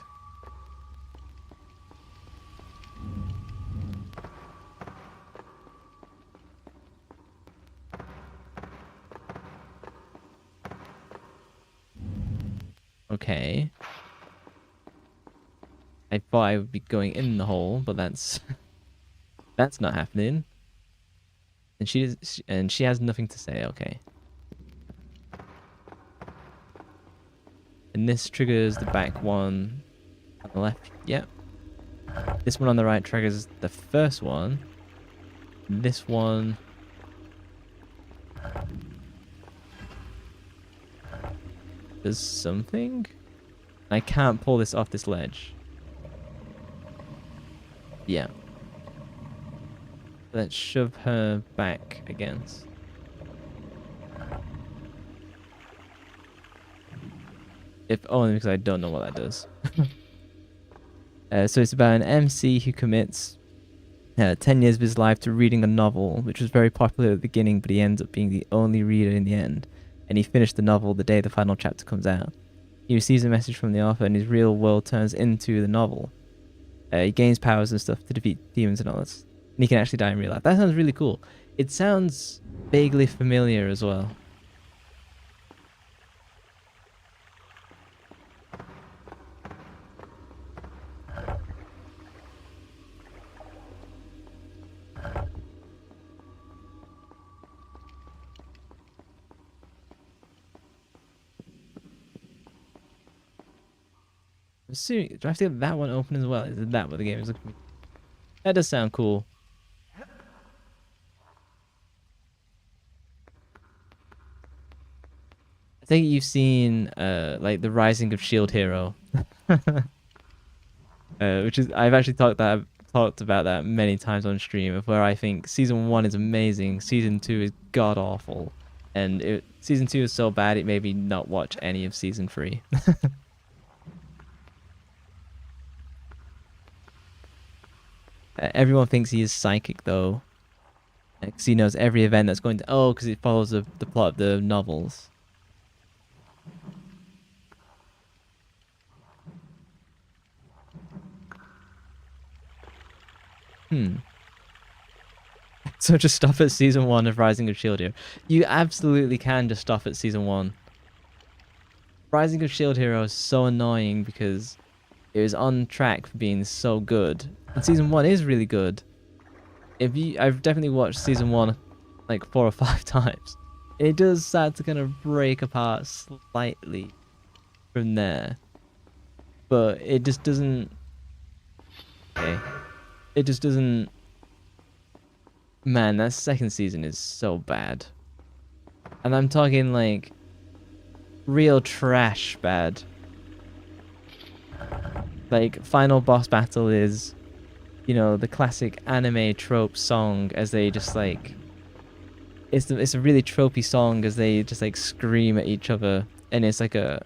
Okay. I thought I would be going in the hole, but that's not happening. And she has nothing to say. Okay. And this triggers the back one on the left. Yep. This one on the right triggers the first one. This one does something. I can't pull this off this ledge. Yeah. Let's shove her back against. If only because I don't know what that does. So it's about an MC who commits 10 years of his life to reading a novel, which was very popular at the beginning, but he ends up being the only reader in the end. And he finished the novel the day the final chapter comes out. He receives a message from the author, and his real world turns into the novel. He gains powers and stuff to defeat demons and all this. And he can actually die in real life. That sounds really cool. It sounds vaguely familiar as well. Assuming, do I have to get that one open as well? Is that what the game is looking? That does sound cool. I think you've seen like the Rising of Shield Hero, which is I've actually talked about that many times on stream, of where I think season 1 is amazing, season 2 is god awful, and season 2 is so bad it made me not watch any of season 3. Everyone thinks he is psychic though, because he knows every event that's going to. Oh, because it follows the plot of the novels. So just stop at season 1 of Rising of Shield Hero. You absolutely can just stop at season 1. Rising of Shield Hero is so annoying because it was on track for being so good. And season 1 is really good. I've definitely watched season 1 like 4 or 5 times. It does start to kind of break apart slightly from there. But it just doesn't. Okay. It just doesn't. Man, that second season is so bad. And I'm talking like real trash bad. Like, final boss battle is, you know, the classic anime trope song as they just like. It's a really tropey song as they just like scream at each other, and it's like a.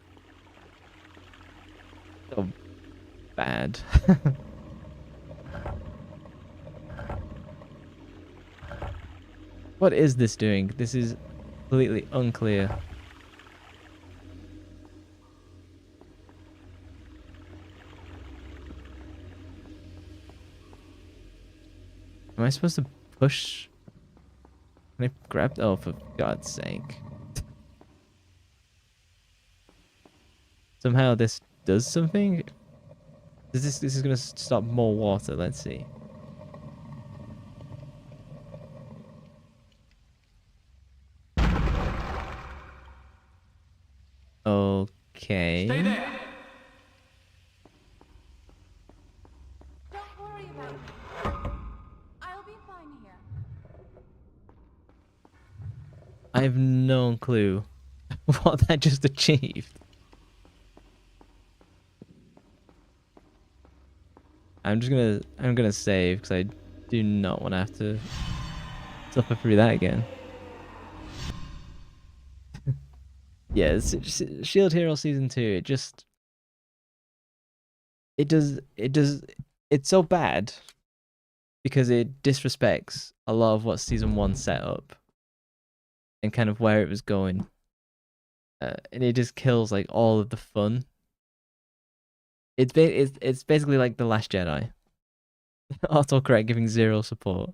So bad. What is this doing? This is completely unclear. Am I supposed to push? Can I grab? Oh, for God's sake. Somehow this does something? This is gonna stop more water, let's see. Okay. Stay there! Don't worry about me. I'll be fine here. I have no clue what that just achieved. I'm gonna save because I do not want to have to suffer through that again. Yeah, Shield Hero Season 2, it's so bad because it disrespects a lot of what Season 1 set up and kind of where it was going. And it just kills like all of the fun. It's basically like The Last Jedi. Autocorrect giving 0 support.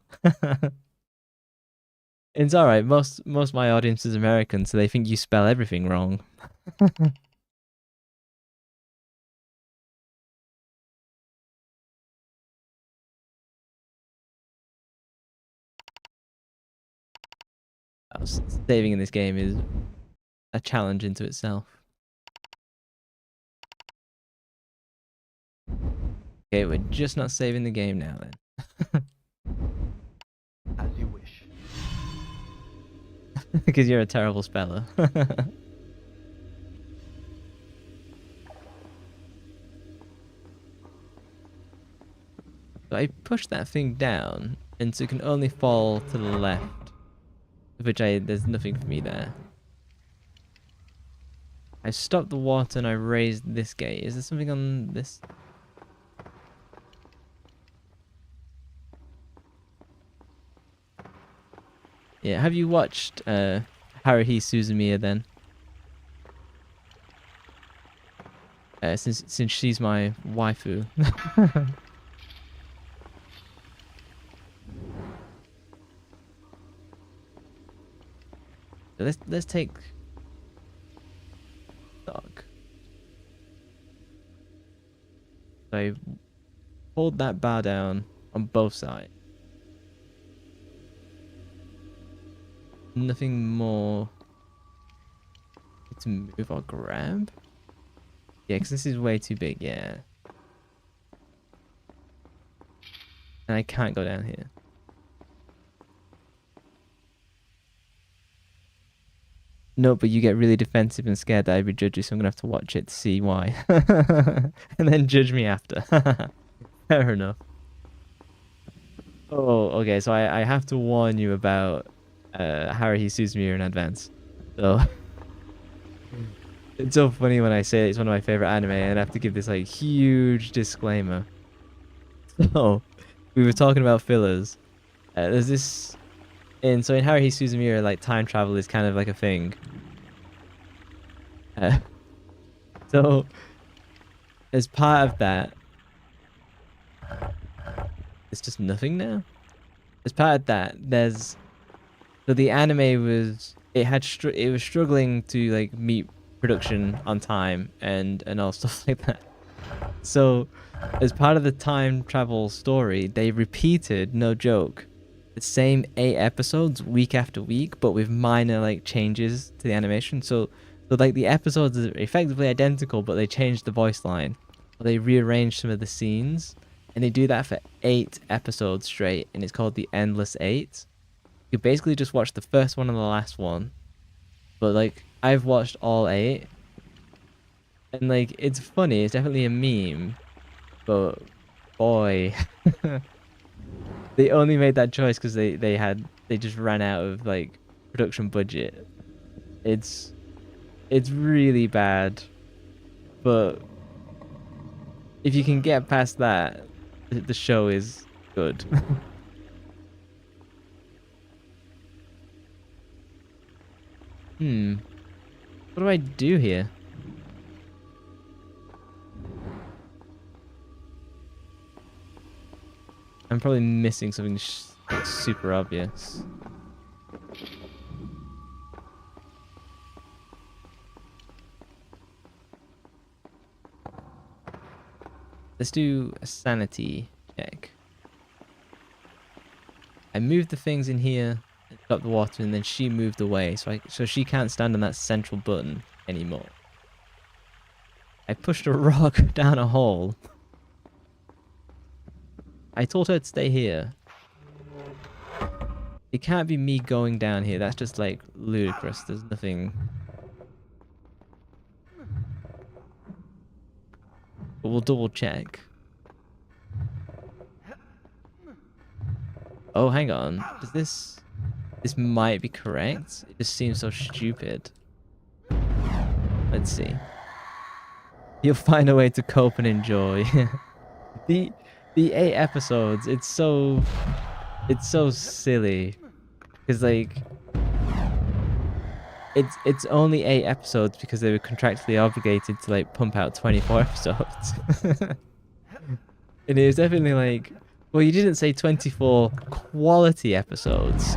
It's alright, most of my audience is American, so they think you spell everything wrong. Saving in this game is a challenge into itself. Okay, we're just not saving the game now then. As you wish. Because you're a terrible speller. So I push that thing down, and so it can only fall to the left. Of which there's nothing for me there. I stopped the water and I raised this gate. Is there something on this? Yeah, have you watched Haruhi Suzumiya then? Since she's my waifu. Let's take stock. So I hold that bar down on both sides. Nothing more to move or grab. Yeah, because this is way too big, yeah. And I can't go down here. No, but you get really defensive and scared that I would judge you, so I'm gonna have to watch it to see why. And then judge me after. Fair enough. Oh, okay, so I have to warn you about Haruhi Suzumiya in advance. So it's so funny when I say it's one of my favorite anime and I have to give this like huge disclaimer. So we were talking about fillers. There's this in Haruhi Suzumiya, like time travel is kind of like a thing. So as part of that, it's just nothing now. As part of that, there's so the anime was it was struggling to like meet production on time and all stuff like that. So as part of the time travel story, they repeated, no joke, the same 8 episodes week after week, but with minor like changes to the animation. So like the episodes are effectively identical, but they changed the voice line. They rearranged some of the scenes, and they do that for 8 episodes straight, and it's called the Endless 8. You basically just watch the first one and the last one, but like I've watched all 8, and like it's funny. It's definitely a meme, but boy, they only made that choice because they just ran out of like production budget. It's really bad, but if you can get past that, the show is good. What do I do here? I'm probably missing something like super obvious. Let's do a sanity check. I moved the things in here, got the water, and then she moved away, so she can't stand on that central button anymore. I pushed a rock down a hole. I told her to stay here. It can't be me going down here. That's just like ludicrous. There's nothing. But we'll double check. Oh, hang on. Does this might be correct? It just seems so stupid. Let's see. You'll find a way to cope and enjoy. the 8 episodes, it's so silly. Cause like it's only 8 episodes because they were contractually obligated to like pump out 24 episodes. And it was definitely like, well, you didn't say 24 quality episodes.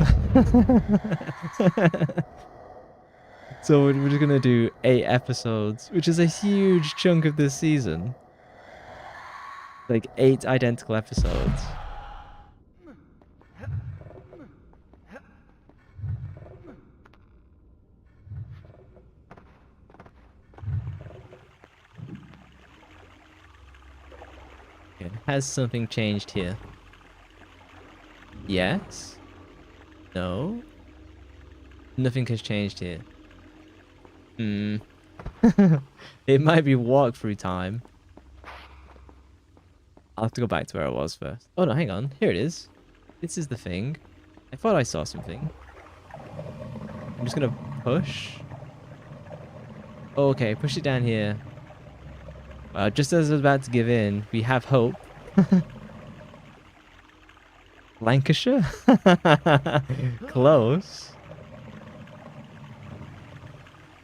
So we're just gonna do 8 episodes, which is a huge chunk of this season. Like 8 identical episodes. Okay. Has something changed here? Yes? No? Nothing has changed here. It might be walkthrough time. I'll have to go back to where I was first. Oh no, hang on. Here it is. This is the thing. I thought I saw something. I'm just gonna push. Oh, okay, push it down here. Just as I was about to give in, we have hope. Lancashire? Close.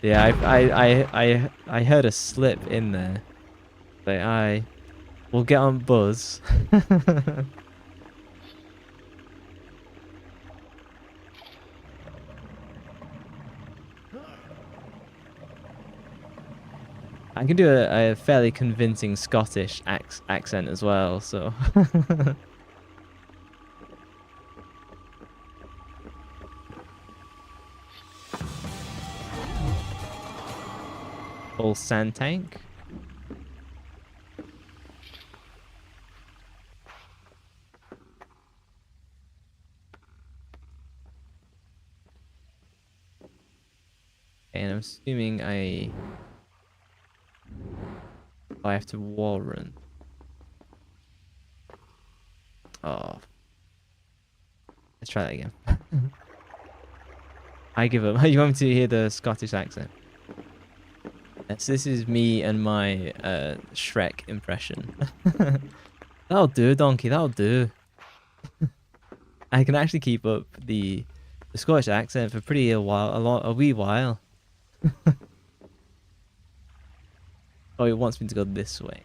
Yeah, I heard a slip in there. But we'll get on Buzz. I can do a fairly convincing Scottish accent as well, so. Full sand tank. And I'm assuming I have to wall run. Oh. Let's try that again. I give up. You want me to hear the Scottish accent? Yes, this is me and my Shrek impression. That'll do, donkey, that'll do. I can actually keep up the Scottish accent for pretty a wee while. Oh, it wants me to go this way.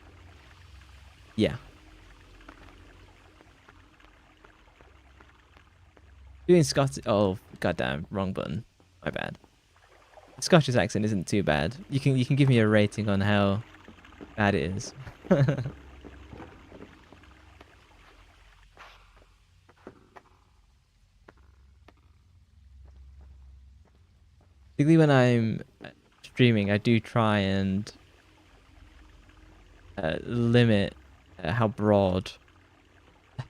Yeah. Doing Scottish. Oh, goddamn, wrong button. My bad. The Scottish accent isn't too bad. You can give me a rating on how bad it is. Particularly when I'm streaming, I do try and limit how broad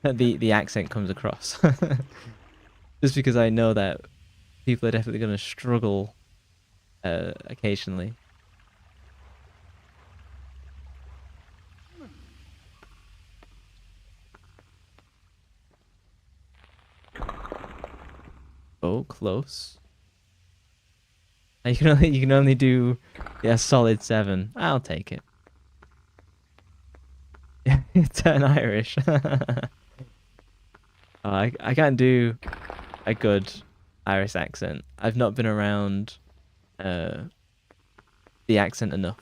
the accent comes across. Just because I know that people are definitely going to struggle occasionally. Oh, close. You can only do solid 7. I'll take it. Turn Irish. I can't do a good Irish accent. I've not been around the accent enough.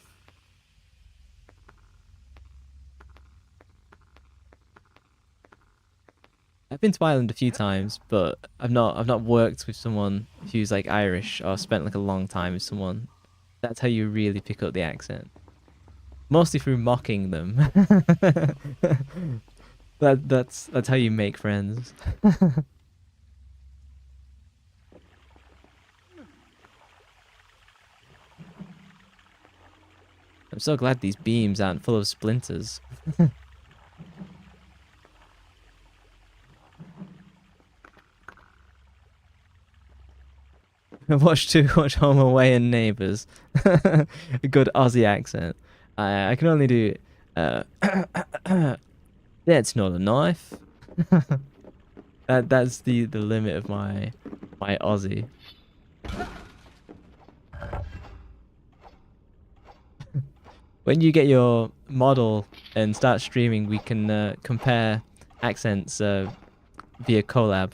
I've been to Ireland a few times, but I've not worked with someone who's like Irish or spent like a long time with someone. That's how you really pick up the accent. Mostly through mocking them. That's how you make friends. I'm so glad these beams aren't full of splinters. Watch Home Away and Neighbours. A good Aussie accent. I can only do that's not a knife. That's the limit of my Aussie. When you get your model and start streaming, we can compare accents via collab.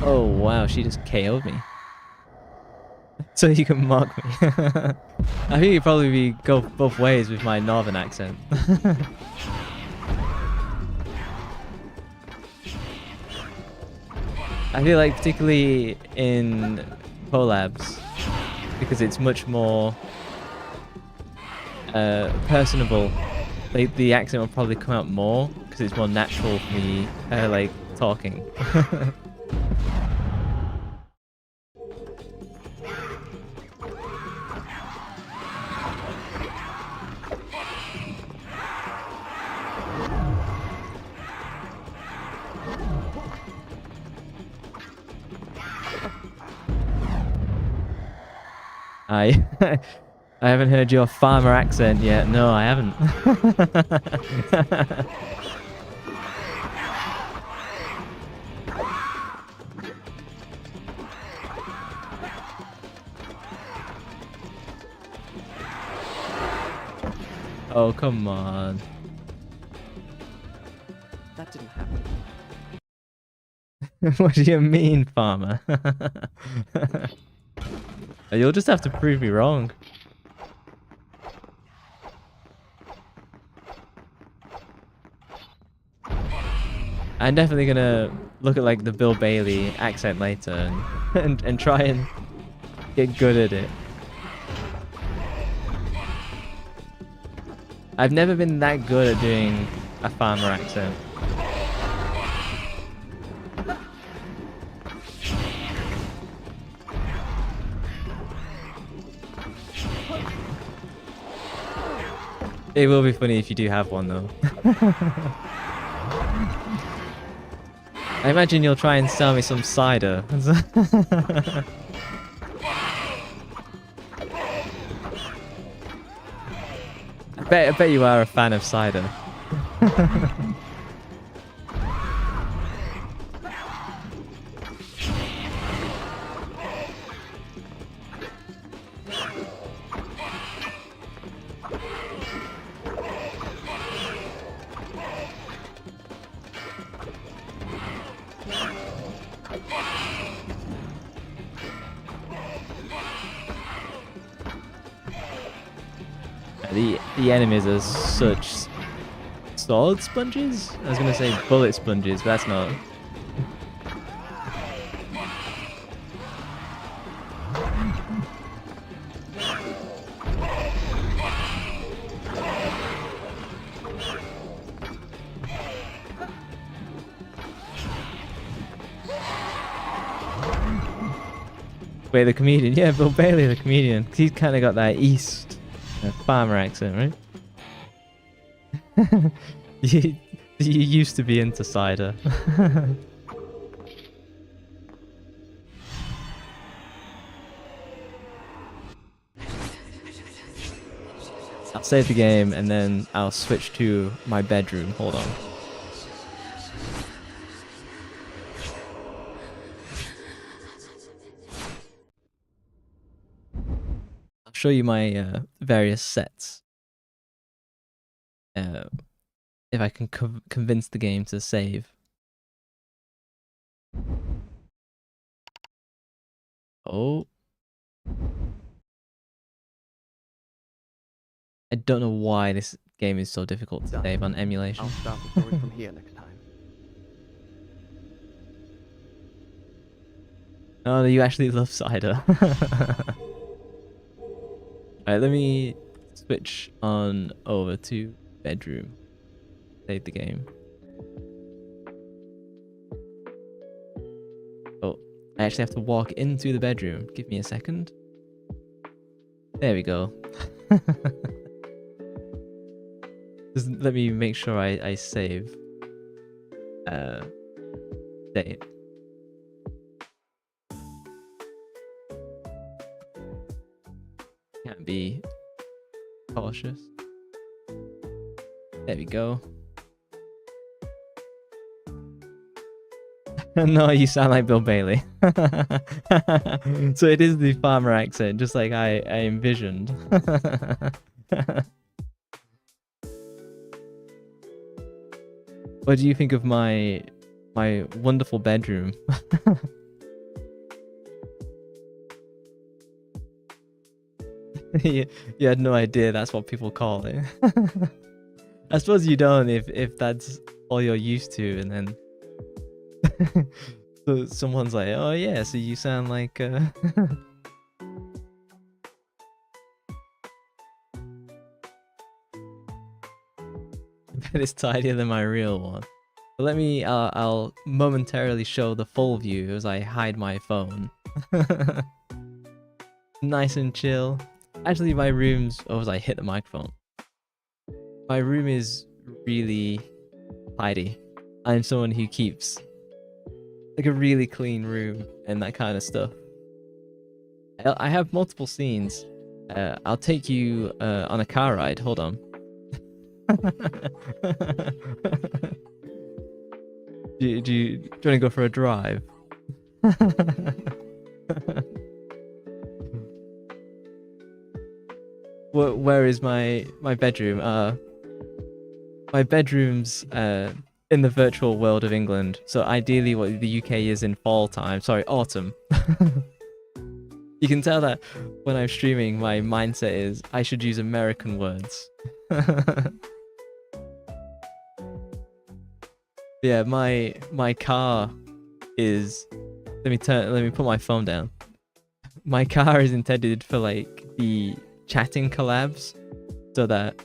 Oh wow, she just KO'd me. So you can mock me. I think it'd probably go both ways with my northern accent. I feel like particularly in collabs, because it's much more personable, the accent will probably come out more because it's more natural for me like talking. I haven't heard your farmer accent yet. No, I haven't. Oh, come on. That didn't happen. What do you mean, farmer? You'll just have to prove me wrong. I'm definitely gonna look at like the Bill Bailey accent later and try and get good at it. I've never been that good at doing a farmer accent. It will be funny if you do have one, though. I imagine you'll try and sell me some cider. I bet you are a fan of cider. The enemies are such sword sponges? I was gonna say bullet sponges, but that's not. Wait, the comedian? Yeah, Bill Bailey, the comedian. He's kind of got that East farmer accent, right? you used to be into cider. I'll save the game and then I'll switch to my bedroom. Hold on. I'll show you my various sets. If I can convince the game to save. Oh. I don't know why this game is so difficult to save on emulation. I'll start the story from here next time. Oh, you actually love cider. Alright, let me switch on over to bedroom. Save the game. Oh, I actually have to walk into the bedroom. Give me a second. There we go. Just let me make sure I save. Date. Can't be cautious. There we go. No, you sound like Bill Bailey. So it is the farmer accent, just like I envisioned. What do you think of my wonderful bedroom? you had no idea that's what people call it. I suppose you don't if that's all you're used to, and then so someone's like, oh yeah, so you sound like bet it's tidier than my real one. But let me I'll momentarily show the full view as I hide my phone. Nice and chill. Actually, my room's... Oh, as I hit the microphone. My room is really tidy. I'm someone who keeps like a really clean room and that kind of stuff. I have multiple scenes. I'll take you on a car ride. Hold on. do you want to go for a drive? Where is my bedroom? My bedroom's in the virtual world of England. So ideally what the UK is in fall time. Sorry, autumn. You can tell that when I'm streaming, my mindset is I should use American words. Yeah, my car is... Let me put my phone down. My car is intended for like the chatting collabs, so that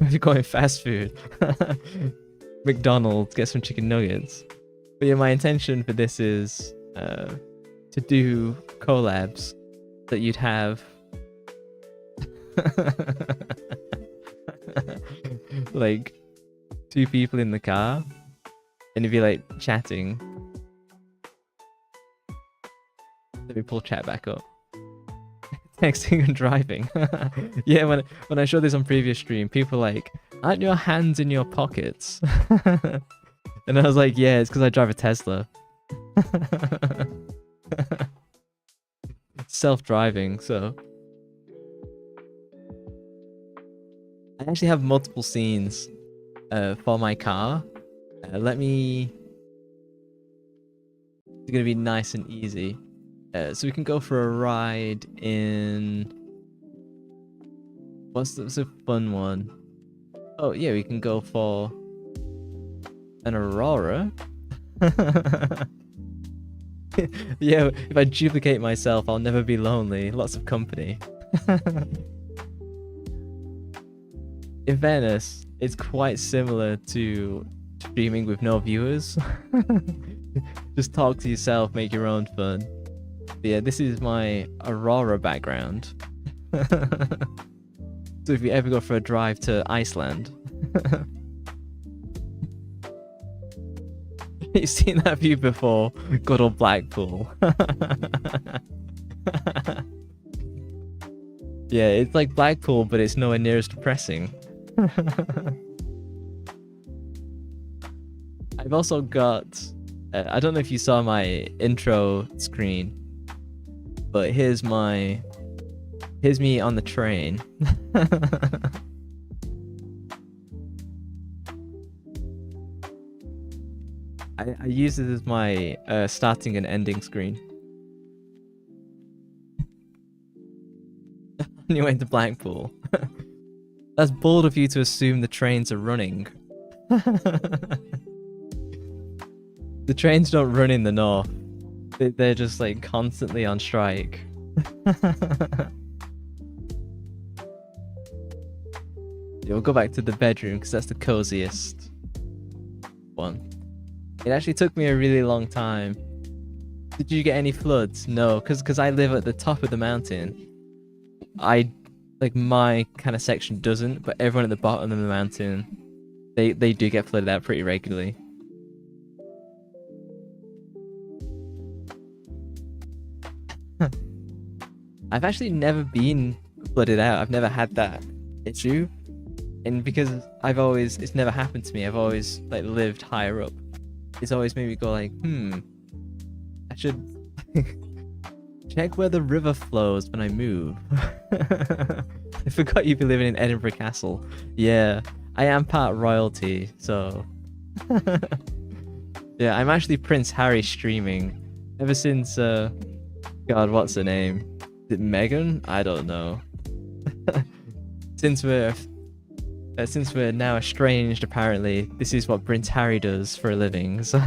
we're going fast food. McDonald's, get some chicken nuggets. But yeah, my intention for this is to do collabs that you'd have. like two people in the car, and if you're like chatting, let me pull chat back up. Texting and driving. Yeah, when I showed this on previous stream, people were like, aren't your hands in your pockets? And I was like, yeah, it's because I drive a Tesla. Self-driving, so I actually have multiple scenes for my car. It's gonna be nice and easy. So we can go for a ride in... What's a fun one? Oh yeah, we can go for an Aurora. Yeah, if I duplicate myself, I'll never be lonely. Lots of company. In fairness, it's quite similar to streaming with no viewers. Just talk to yourself, make your own fun. But yeah, this is my Aurora background. So if you ever go for a drive to Iceland, you've seen that view before. Good old Blackpool. Yeah, it's like Blackpool, but it's nowhere near as depressing. I've also got... I don't know if you saw my intro screen, but here's me on the train. I use it as my starting and ending screen. On your way to Blackpool. That's bold of you to assume the trains are running. The trains don't run in the north. They're just like constantly on strike. Yeah, we'll go back to the bedroom because that's the coziest one. It actually took me a really long time. Did you get any floods? No, because I live at the top of the mountain. My kind of section doesn't, but everyone at the bottom of the mountain, they do get flooded out pretty regularly. I've actually never been flooded out. I've never had that issue. And because it's never happened to me, I've always like lived higher up. It's always made me go like, I should check where the river flows when I move. I forgot you'd be living in Edinburgh Castle. Yeah, I am part royalty, so... Yeah, I'm actually Prince Harry streaming. Ever since, God, what's her name? Is it Meghan? I don't know. Since we're now estranged, apparently, this is what Prince Harry does for a living. So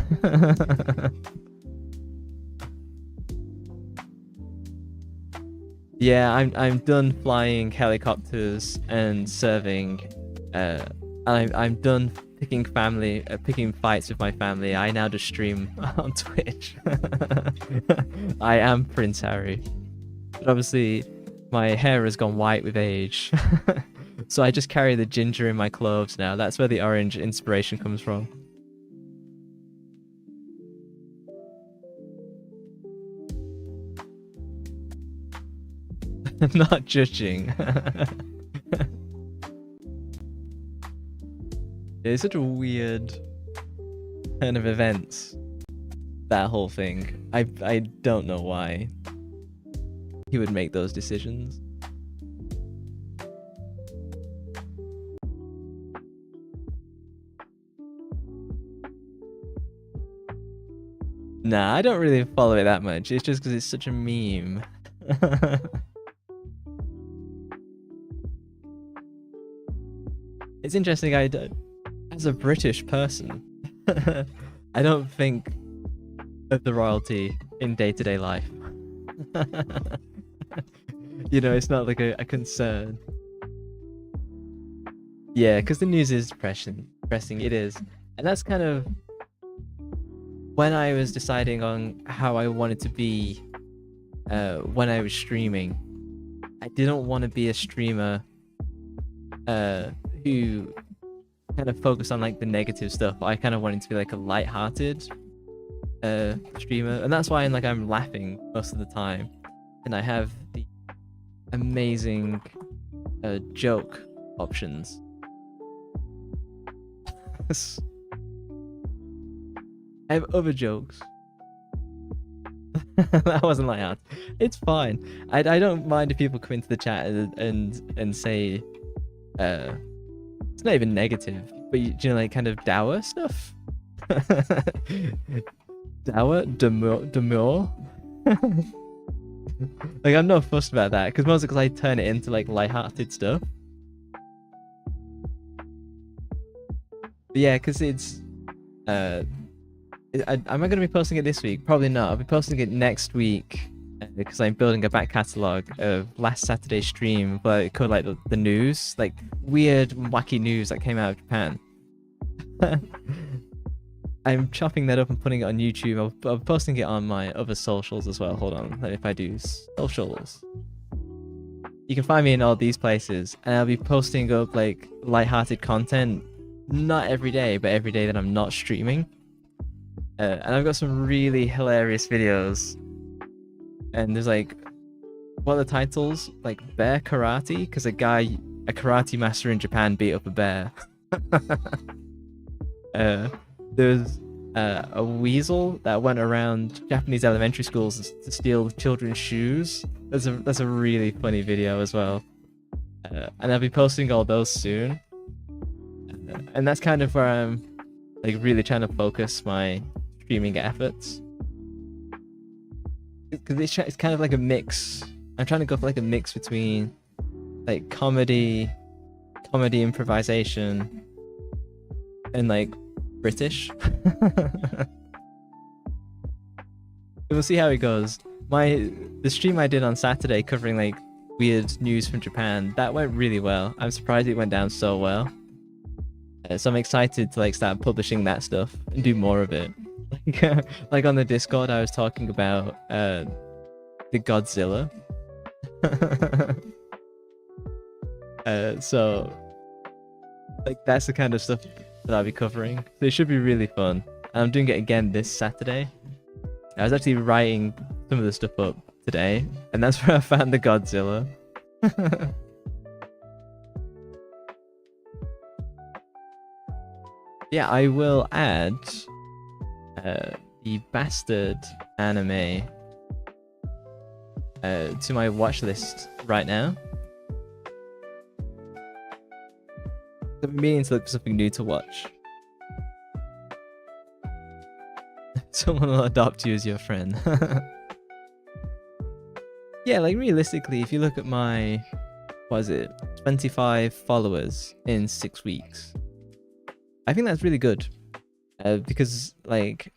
yeah, I'm done flying helicopters and serving. I'm done picking fights with my family. I now just stream on Twitch. I am Prince Harry. But obviously, my hair has gone white with age. So I just carry the ginger in my clothes now. That's where the orange inspiration comes from. I'm not judging. It's such a weird turn of events, that whole thing. I don't know why he would make those decisions. Nah, I don't really follow it that much. It's just because it's such a meme. It's interesting, as a British person, I don't think of the royalty in day-to-day life. You know, it's not like a concern. Yeah, because the news is depressing, it is. And that's kind of when I was deciding on how I wanted to be when I was streaming. I didn't want to be a streamer who kind of focus on like the negative stuff. I kind of wanted to be like a light-hearted streamer, and that's why I'm laughing most of the time, and I have the amazing joke options. I have other jokes. That wasn't light-hearted. It's fine. I don't mind if people come into the chat and say it's not even negative, but you know, like kind of dour stuff. Dour, demure. Like, I'm not fussed about that because mostly because I turn it into like light-hearted stuff. But yeah, because it's am I going to be posting it this week? Probably not. I'll be posting it next week because I'm building a back catalogue of last Saturday's stream, but it covered like the news, like weird, wacky news that came out of Japan. I'm chopping that up and putting it on YouTube. I'll be posting it on my other socials as well. Hold on, if I do socials, you can find me in all these places, and I'll be posting up like light-hearted content, not every day, but every day that I'm not streaming. And I've got some really hilarious videos. And there's like, what are the titles? Like bear karate, because a karate master in Japan beat up a bear. There's a weasel that went around Japanese elementary schools to steal children's shoes. That's a really funny video as well. And I'll be posting all those soon. And that's kind of where I'm like really trying to focus my streaming efforts, because it's kind of like a mix. I'm trying to go for like a mix between like comedy improvisation, and like British. We'll see how it goes. The stream I did on Saturday covering like weird news from Japan, that went really well. I'm surprised it went down so well. So I'm excited to like start publishing that stuff and do more of it. Like on the Discord, I was talking about the Godzilla. So like that's the kind of stuff that I'll be covering. So it should be really fun. And I'm doing it again this Saturday. I was actually writing some of the stuff up today, and that's where I found the Godzilla. Yeah, I will add the Bastard anime to my watch list right now. I've been meaning to look for something new to watch. Someone will adopt you as your friend. Yeah, like realistically, if you look at my, what is it, 25 followers in 6 weeks, I think that's really good. Because like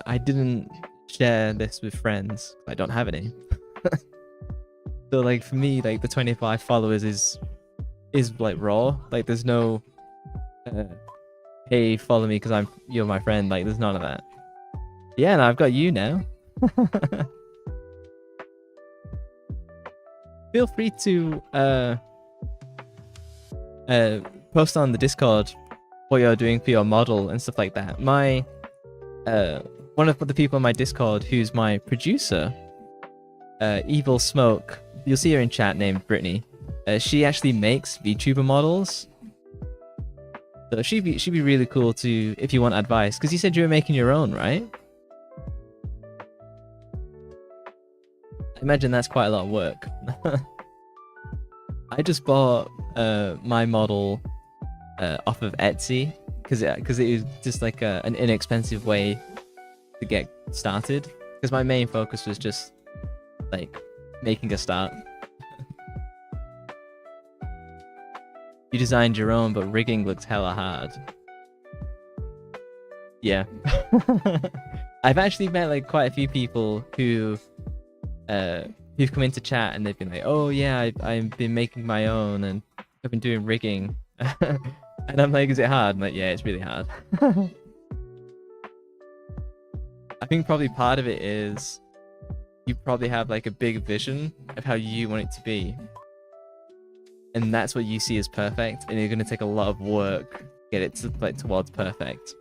I didn't share this with friends. I don't have any. So like for me, like the 25 followers is like raw. Like there's no hey, follow me because you're my friend. Like there's none of that. Yeah, and I've got you now. Feel free to post on the Discord what you're doing for your model and stuff like that. My one of the people on my Discord who's my producer, Evil Smoke, you'll see her in chat, named Brittany. She actually makes VTuber models. So she'd be really cool to, if you want advice, because you said you were making your own, right? I imagine that's quite a lot of work. I just bought my model off of Etsy because it was just like an inexpensive way to get started. Because my main focus was just like making a start. You designed your own, but rigging looks hella hard. Yeah. I've actually met like quite a few people who've come into chat and they've been like, oh yeah, I've been making my own and I've been doing rigging. And I'm like, is it hard? I'm like, yeah, it's really hard. I think probably part of it is you probably have like a big vision of how you want it to be. and that's what you see as perfect, and you're gonna take a lot of work to get it to like towards perfect.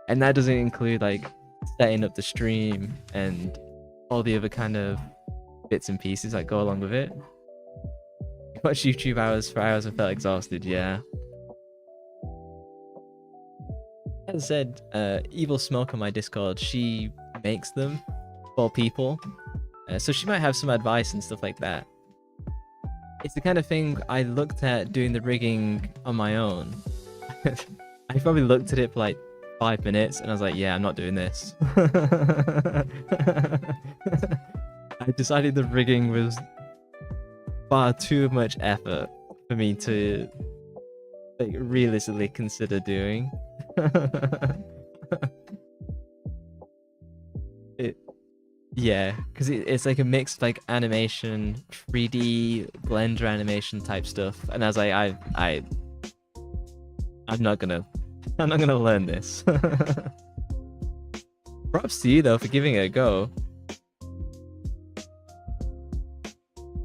And that doesn't include like setting up the stream and all the other kind of bits and pieces that go along with it. Watch YouTube hours for hours and felt exhausted, yeah. As I said, Evil Smoke on my Discord, she makes them for people. So she might have some advice and stuff like that. It's the kind of thing I looked at doing the rigging on my own. I probably looked at it for like 5 minutes and I was like, yeah, I'm not doing this. I decided the rigging was far too much effort for me to like realistically consider doing. Yeah, because it's like a mix of like animation, 3D Blender animation type stuff, and I was like, I'm not gonna learn this. Props to you though for giving it a go.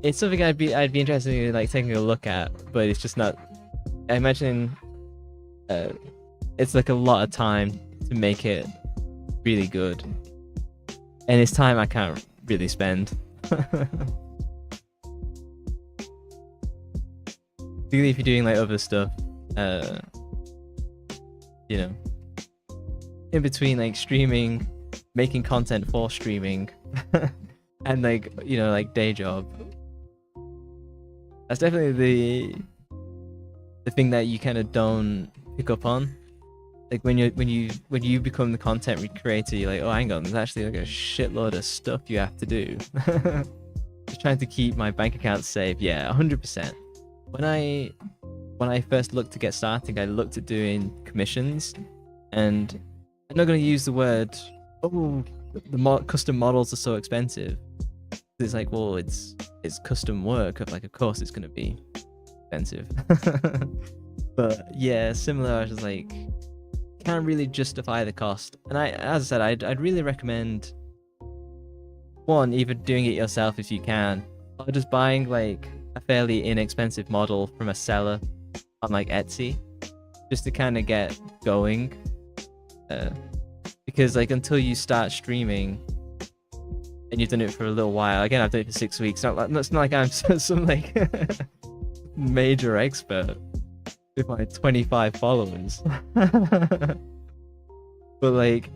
It's something I'd be interested in like taking a look at, but it's just not. I imagine it's like a lot of time to make it really good, and it's time I can't really spend. Particularly if you're doing like other stuff, you know, in between like streaming, making content for streaming, and like, you know, like day job. That's definitely the thing that you kind of don't pick up on. Like when you become the content creator, you're like, oh, hang on, there's actually like a shitload of stuff you have to do. Just trying to keep my bank account safe. Yeah, 100%. When I first looked to get started, I looked at doing commissions, and I'm not going to use the word, oh, the custom models are so expensive. It's like, well, it's custom work. Of course it's going to be expensive. But yeah, similar. I was just like, can't really justify the cost. And as I said, I'd really recommend, one, either doing it yourself if you can, or just buying like a fairly inexpensive model from a seller on like Etsy, just to kind of get going. Because like until you start streaming and you've done it for a little while, again, I've done it for 6 weeks. It's not like I'm some like major expert with my 25 followers. But like,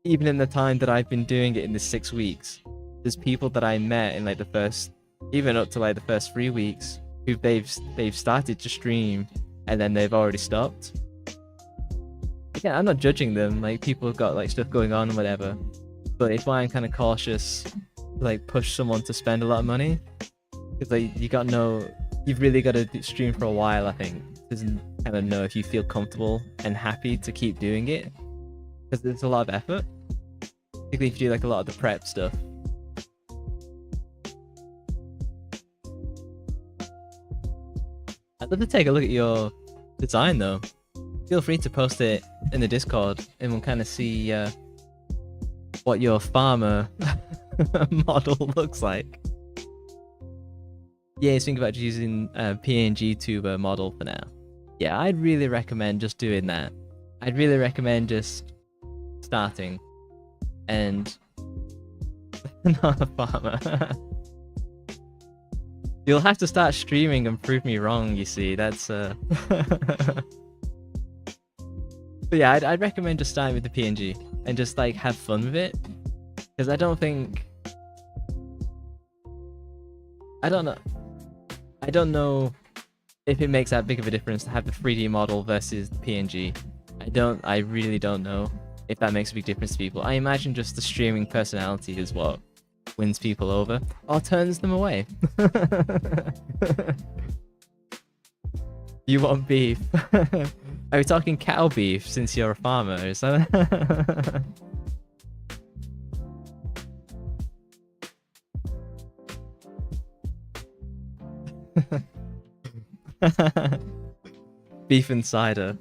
even in the time that I've been doing it in the 6 weeks, there's people that I met in like the first, even up to like the first 3 weeks, who they've started to stream and then they've already stopped. Yeah, I'm not judging them. Like, people have got like stuff going on and whatever. But it's why I'm kind of cautious to like push someone to spend a lot of money, because like you've really got to stream for a while, I think, to kind of know if you feel comfortable and happy to keep doing it, because it's a lot of effort, particularly if you do like a lot of the prep stuff. I'd love to take a look at your design though. Feel free to post it in the Discord and we'll kind of see what your farmer model looks like. Yeah, think about using a PNG tuber model for now. Yeah, I'd really recommend just doing that. I'd really recommend just starting and not a farmer. You'll have to start streaming and prove me wrong, you see. That's But yeah, I'd recommend just starting with the PNG and just like have fun with it, because I don't know if it makes that big of a difference to have the 3D model versus the PNG. I really don't know if that makes a big difference to people. I imagine just the streaming personality is what wins people over or turns them away. You want beef? Are we talking cow beef since you're a farmer? Is that... Beef and cider.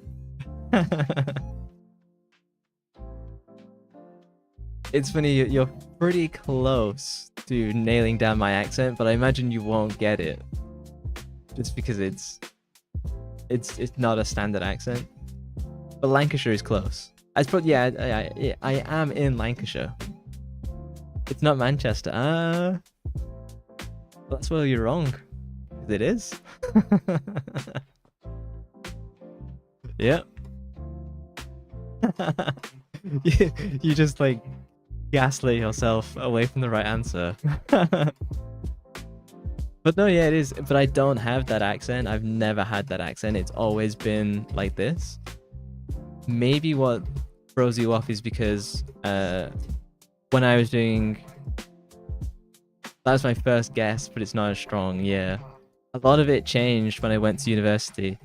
It's funny, you're pretty close to nailing down my accent, but I imagine you won't get it, just because it's not a standard accent. But Lancashire is close. I am in Lancashire. It's not Manchester. That's where you're wrong. It is. Yep. You just like gaslight yourself away from the right answer. But no, yeah, it is. But I don't have that accent. I've never had that accent. It's always been like this. Maybe what throws you off is because when I was doing... That was my first guess, but it's not as strong, yeah. A lot of it changed when I went to university.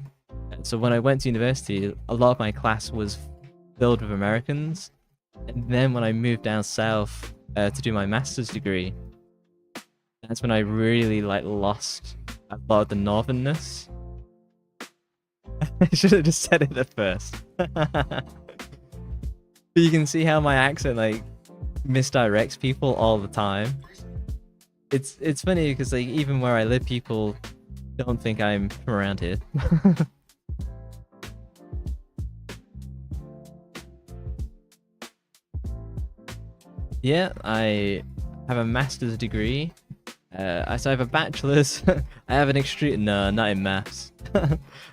So when I went to university, a lot of my class was filled with Americans. And then when I moved down south to do my master's degree, that's when I really like lost a lot of the northernness. I should have just said it at first. But you can see how my accent like misdirects people all the time. It's funny because like even where I live, people don't think I'm from around here. Yeah, I have a master's degree. So I have a bachelor's. I have an extreme... No, not in maths.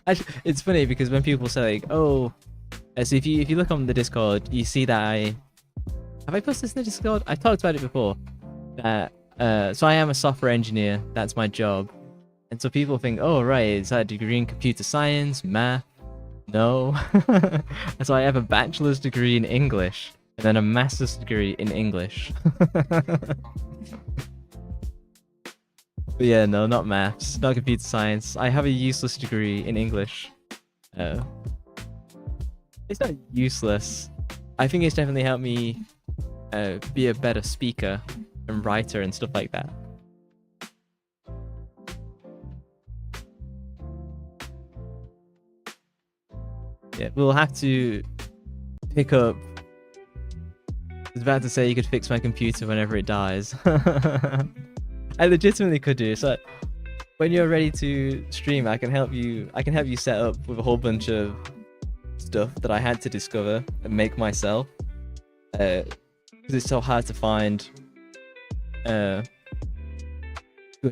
Actually, it's funny because when people say like, "Oh," so if you look on the Discord, you see that have I posted this in the Discord? I talked about it before. That so I am a software engineer. That's my job. And so people think, "Oh, right, is that a degree in computer science, math?" No. So I have a bachelor's degree in English and then a master's degree in English. But yeah, no, not maths, not computer science. I have a useless degree in English. It's not useless. I think it's definitely helped me be a better speaker and writer and stuff like that. Yeah, we'll have to pick up... I was about to say you could fix my computer whenever it dies. I legitimately could do. So when you're ready to stream, I can help you set up with a whole bunch of stuff that I had to discover and make myself. Because it's so hard to find good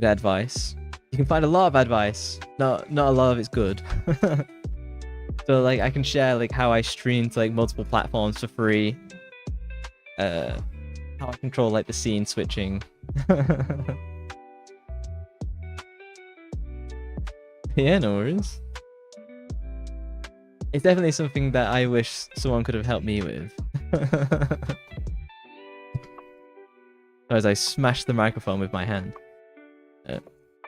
advice. You can find a lot of advice. Not a lot of it's good. So like I can share like how I stream to like multiple platforms for free. How I control like the scene switching. Yeah, no worries. It's definitely something that I wish someone could have helped me with. As I smashed the microphone with my hand.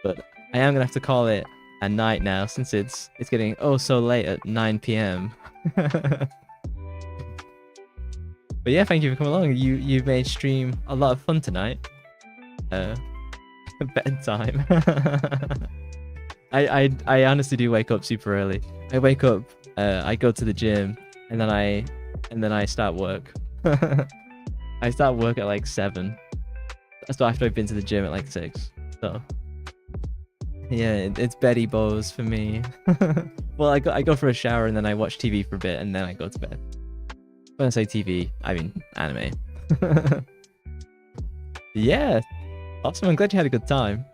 But I am gonna have to call it a night now since it's getting oh so late at 9 PM. But yeah, thank you for coming along. You made stream a lot of fun tonight. Bedtime. I honestly do wake up super early. I wake up, I go to the gym, and then I start work. I start work at like 7. So after I've been to the gym at like 6. So yeah, it's Betty Bows for me. Well, I go for a shower and then I watch TV for a bit and then I go to bed. When I say TV, I mean anime. Yeah, awesome. I'm glad you had a good time.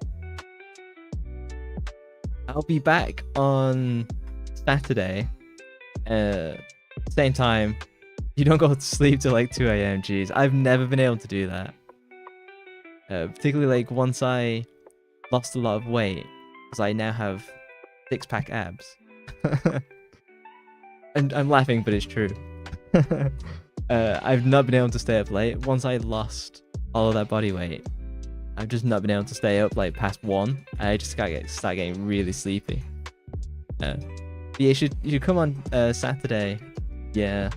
I'll be back on Saturday. Same time. You don't go to sleep till like 2 AM. Jeez, I've never been able to do that. Particularly like once I lost a lot of weight, because I now have 6-pack abs. And I'm laughing, but it's true. I've not been able to stay up late. Once I lost all of that body weight, I've just not been able to stay up like past 1. I just start getting really sleepy. Yeah, you should come on Saturday. Yeah.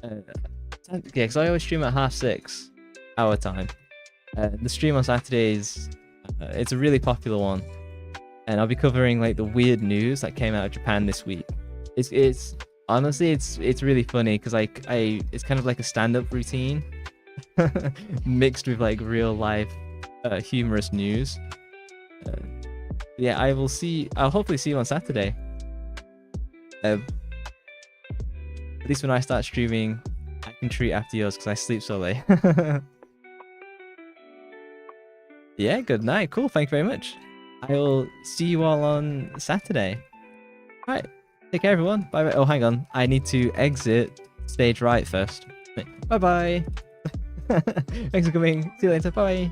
Yeah, because I always stream at 6:30 our time. The stream on Saturdays, it's a really popular one, and I'll be covering like the weird news that came out of Japan this week. It's honestly it's really funny because it's kind of like a stand-up routine mixed with like real life humorous news. Yeah, I'll hopefully see you on Saturday. At least when I start streaming, I can treat after yours because I sleep so late. Yeah, good night. Cool. Thank you very much. I will see you all on Saturday. All right. Take care, everyone. Bye bye. Oh, hang on. I need to exit stage right first. Bye bye. Thanks for coming. See you later. Bye.